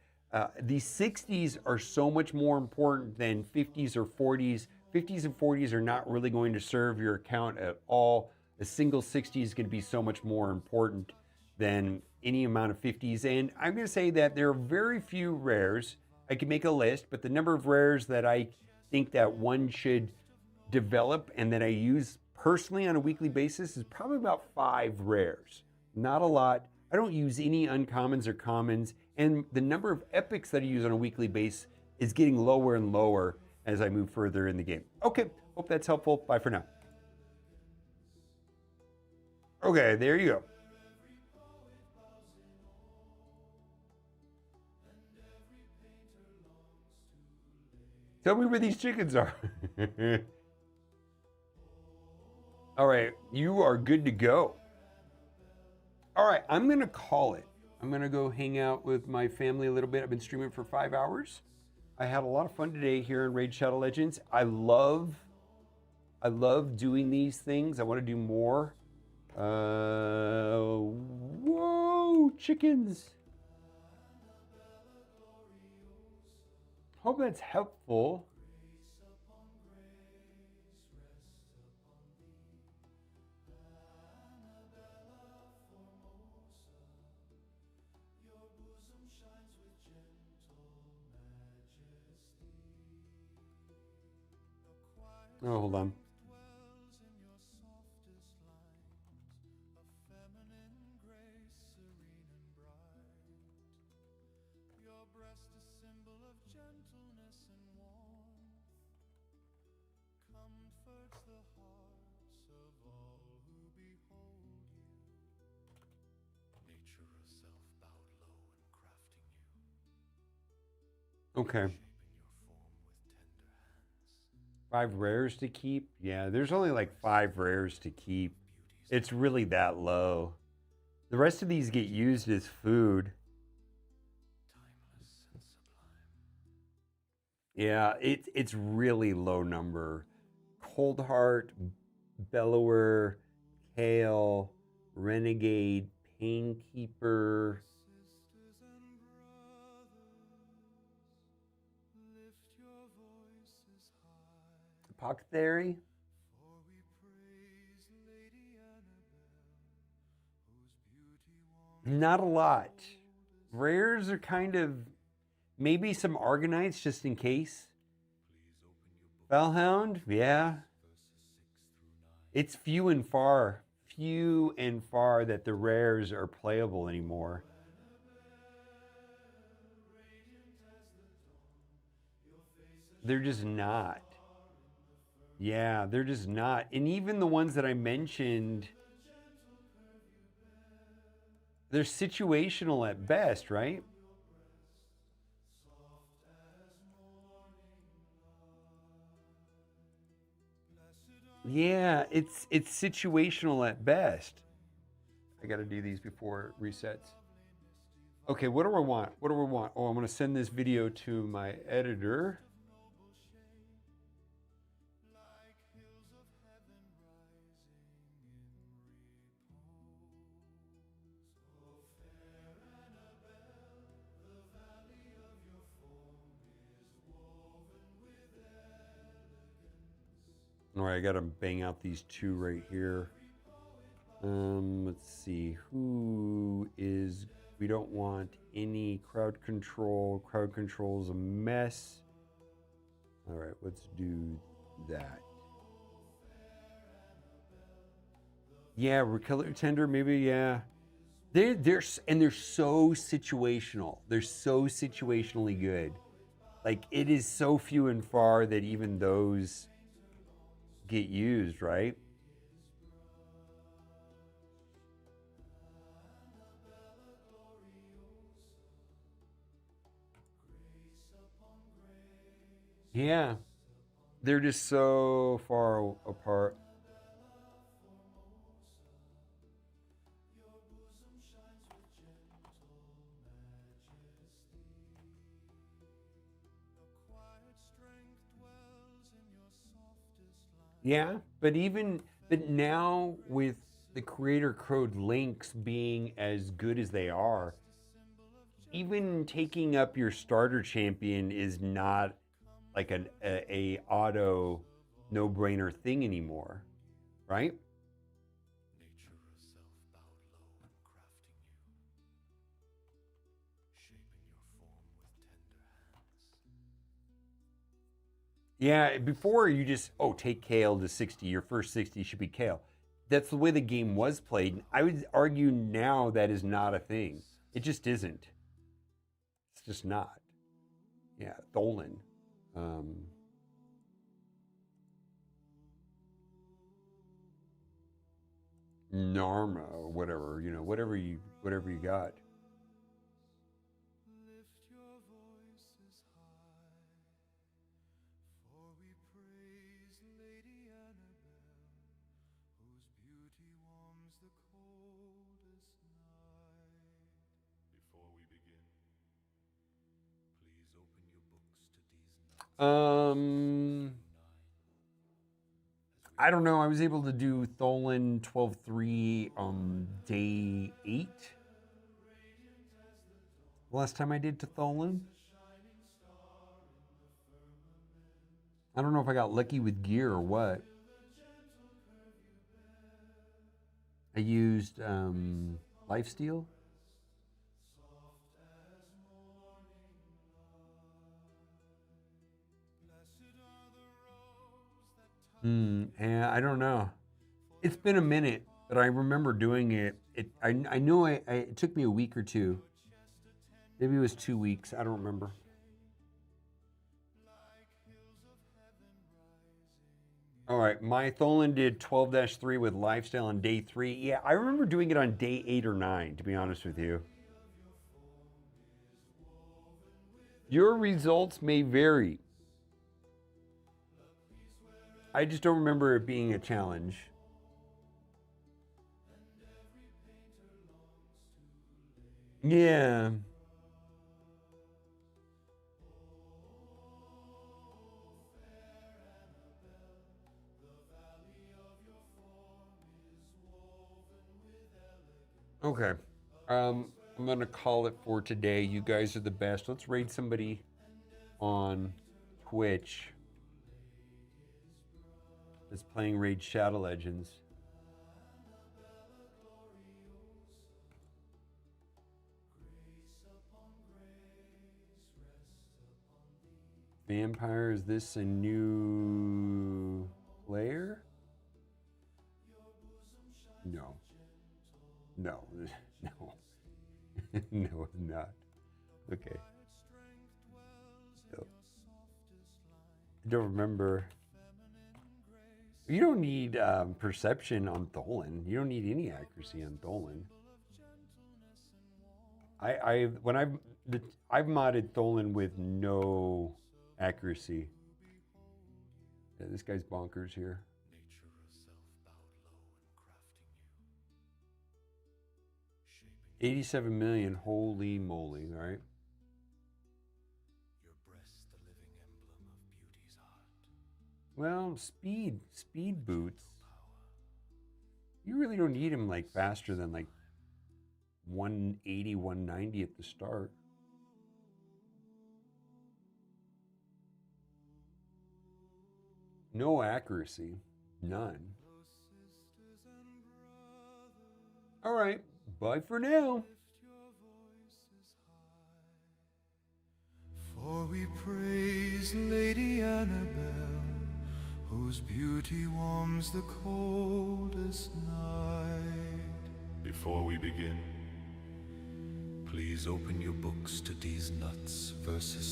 These 60s are so much more important than 50s or 40s. 50s and 40s are not really going to serve your account at all. A single 60 is going to be so much more important than any amount of 50s. And I'm going to say that there are very few rares. I can make a list, but the number of rares that I think that one should develop and that I use personally on a weekly basis is probably about 5 rares. Not a lot. I don't use any uncommons or commons, and the number of epics that I use on a weekly basis is getting lower and lower as I move further in the game. Okay, hope that's helpful. Bye for now. Okay, there you go. Tell me where these chickens are. All right, you are good to go. All right, I'm going to call it. I'm going to go hang out with my family a little bit. I've been streaming for 5 hours. I had a lot of fun today here in Raid Shadow Legends. I love doing these things. I want to do more. Whoa, chickens. Hope that's helpful. Oh, hold on. Okay. 5 rares to keep? Yeah, there's only like 5 rares to keep. It's really that low. The rest of these get used as food. Yeah, it's really low number. Cold Heart, Bellower, Kale, Renegade, Painkeeper. Apothecary? Not a lot. Rares are kind of maybe some Argonites just in case. Fellhound, yeah. It's few and far that the rares are playable anymore. They're just not. Yeah, they're just not. And even the ones that I mentioned, They're situational at best, right? Yeah, it's situational at best. I got to do these before it resets. Okay, what do I want? What do I want? Oh, I'm going to send this video to my editor. All right, I got to bang out these two right here. Let's see. Who is. We don't want any crowd control. Crowd control is a mess. All right, let's do that. Yeah, Killer Tender, maybe, yeah. They're so situational. They're so situationally good. Like it is so few and far that even those get used, right? Yeah, they're just so far apart. Yeah, but now with the creator code links being as good as they are, even taking up your starter champion is not like a auto no brainer thing anymore, right? Nature herself bowed low, crafting you, shaping your form with tender hands. Yeah, before you just take Kale to 60. Your first 60 should be Kale. That's the way the game was played. I would argue now that is not a thing. It just isn't. It's just not. Yeah, Tholen. Um, Narma or whatever, whatever you got. Lift your voices high, for we praise Lady Annabelle, whose beauty warms the coldest night. Before we begin, please open your books to these nuts. I don't know. I was able to do Tholen 12-3 on day 8. Last time I did to Tholen. I don't know if I got lucky with gear or what. I used Lifesteal. Yeah, I don't know. It's been a minute, but I remember doing it. I know it took me a week or two. Maybe it was 2 weeks. I don't remember. All right, my Tholen did 12-3 with Lifestyle on day 3. Yeah, I remember doing it on day 8 or 9, to be honest with you. Your results may vary. I just don't remember it being a challenge. Yeah. Okay. I'm gonna call it for today. You guys are the best. Let's raid somebody on Twitch that's playing Raid Shadow Legends. Vampire, is this a new player? No. No. No. No, it's not. Okay. No. I don't remember. You don't need perception on Tholen. You don't need any accuracy on Tholen. I've modded Tholen with no accuracy. Yeah, this guy's bonkers here. Nature herself bowed low in crafting you, shaping 87 million, holy moly, all right? your breast, the living emblem of beauty's art. Well, speed boots. Power, You really don't need him like faster than like 180, 190 at the start. No accuracy, none. sisters and brothers, All right, bye for now. lift your voices high. For we praise Lady Annabel, whose beauty warms the coldest night. Before we begin, please open your books to these nuts, verses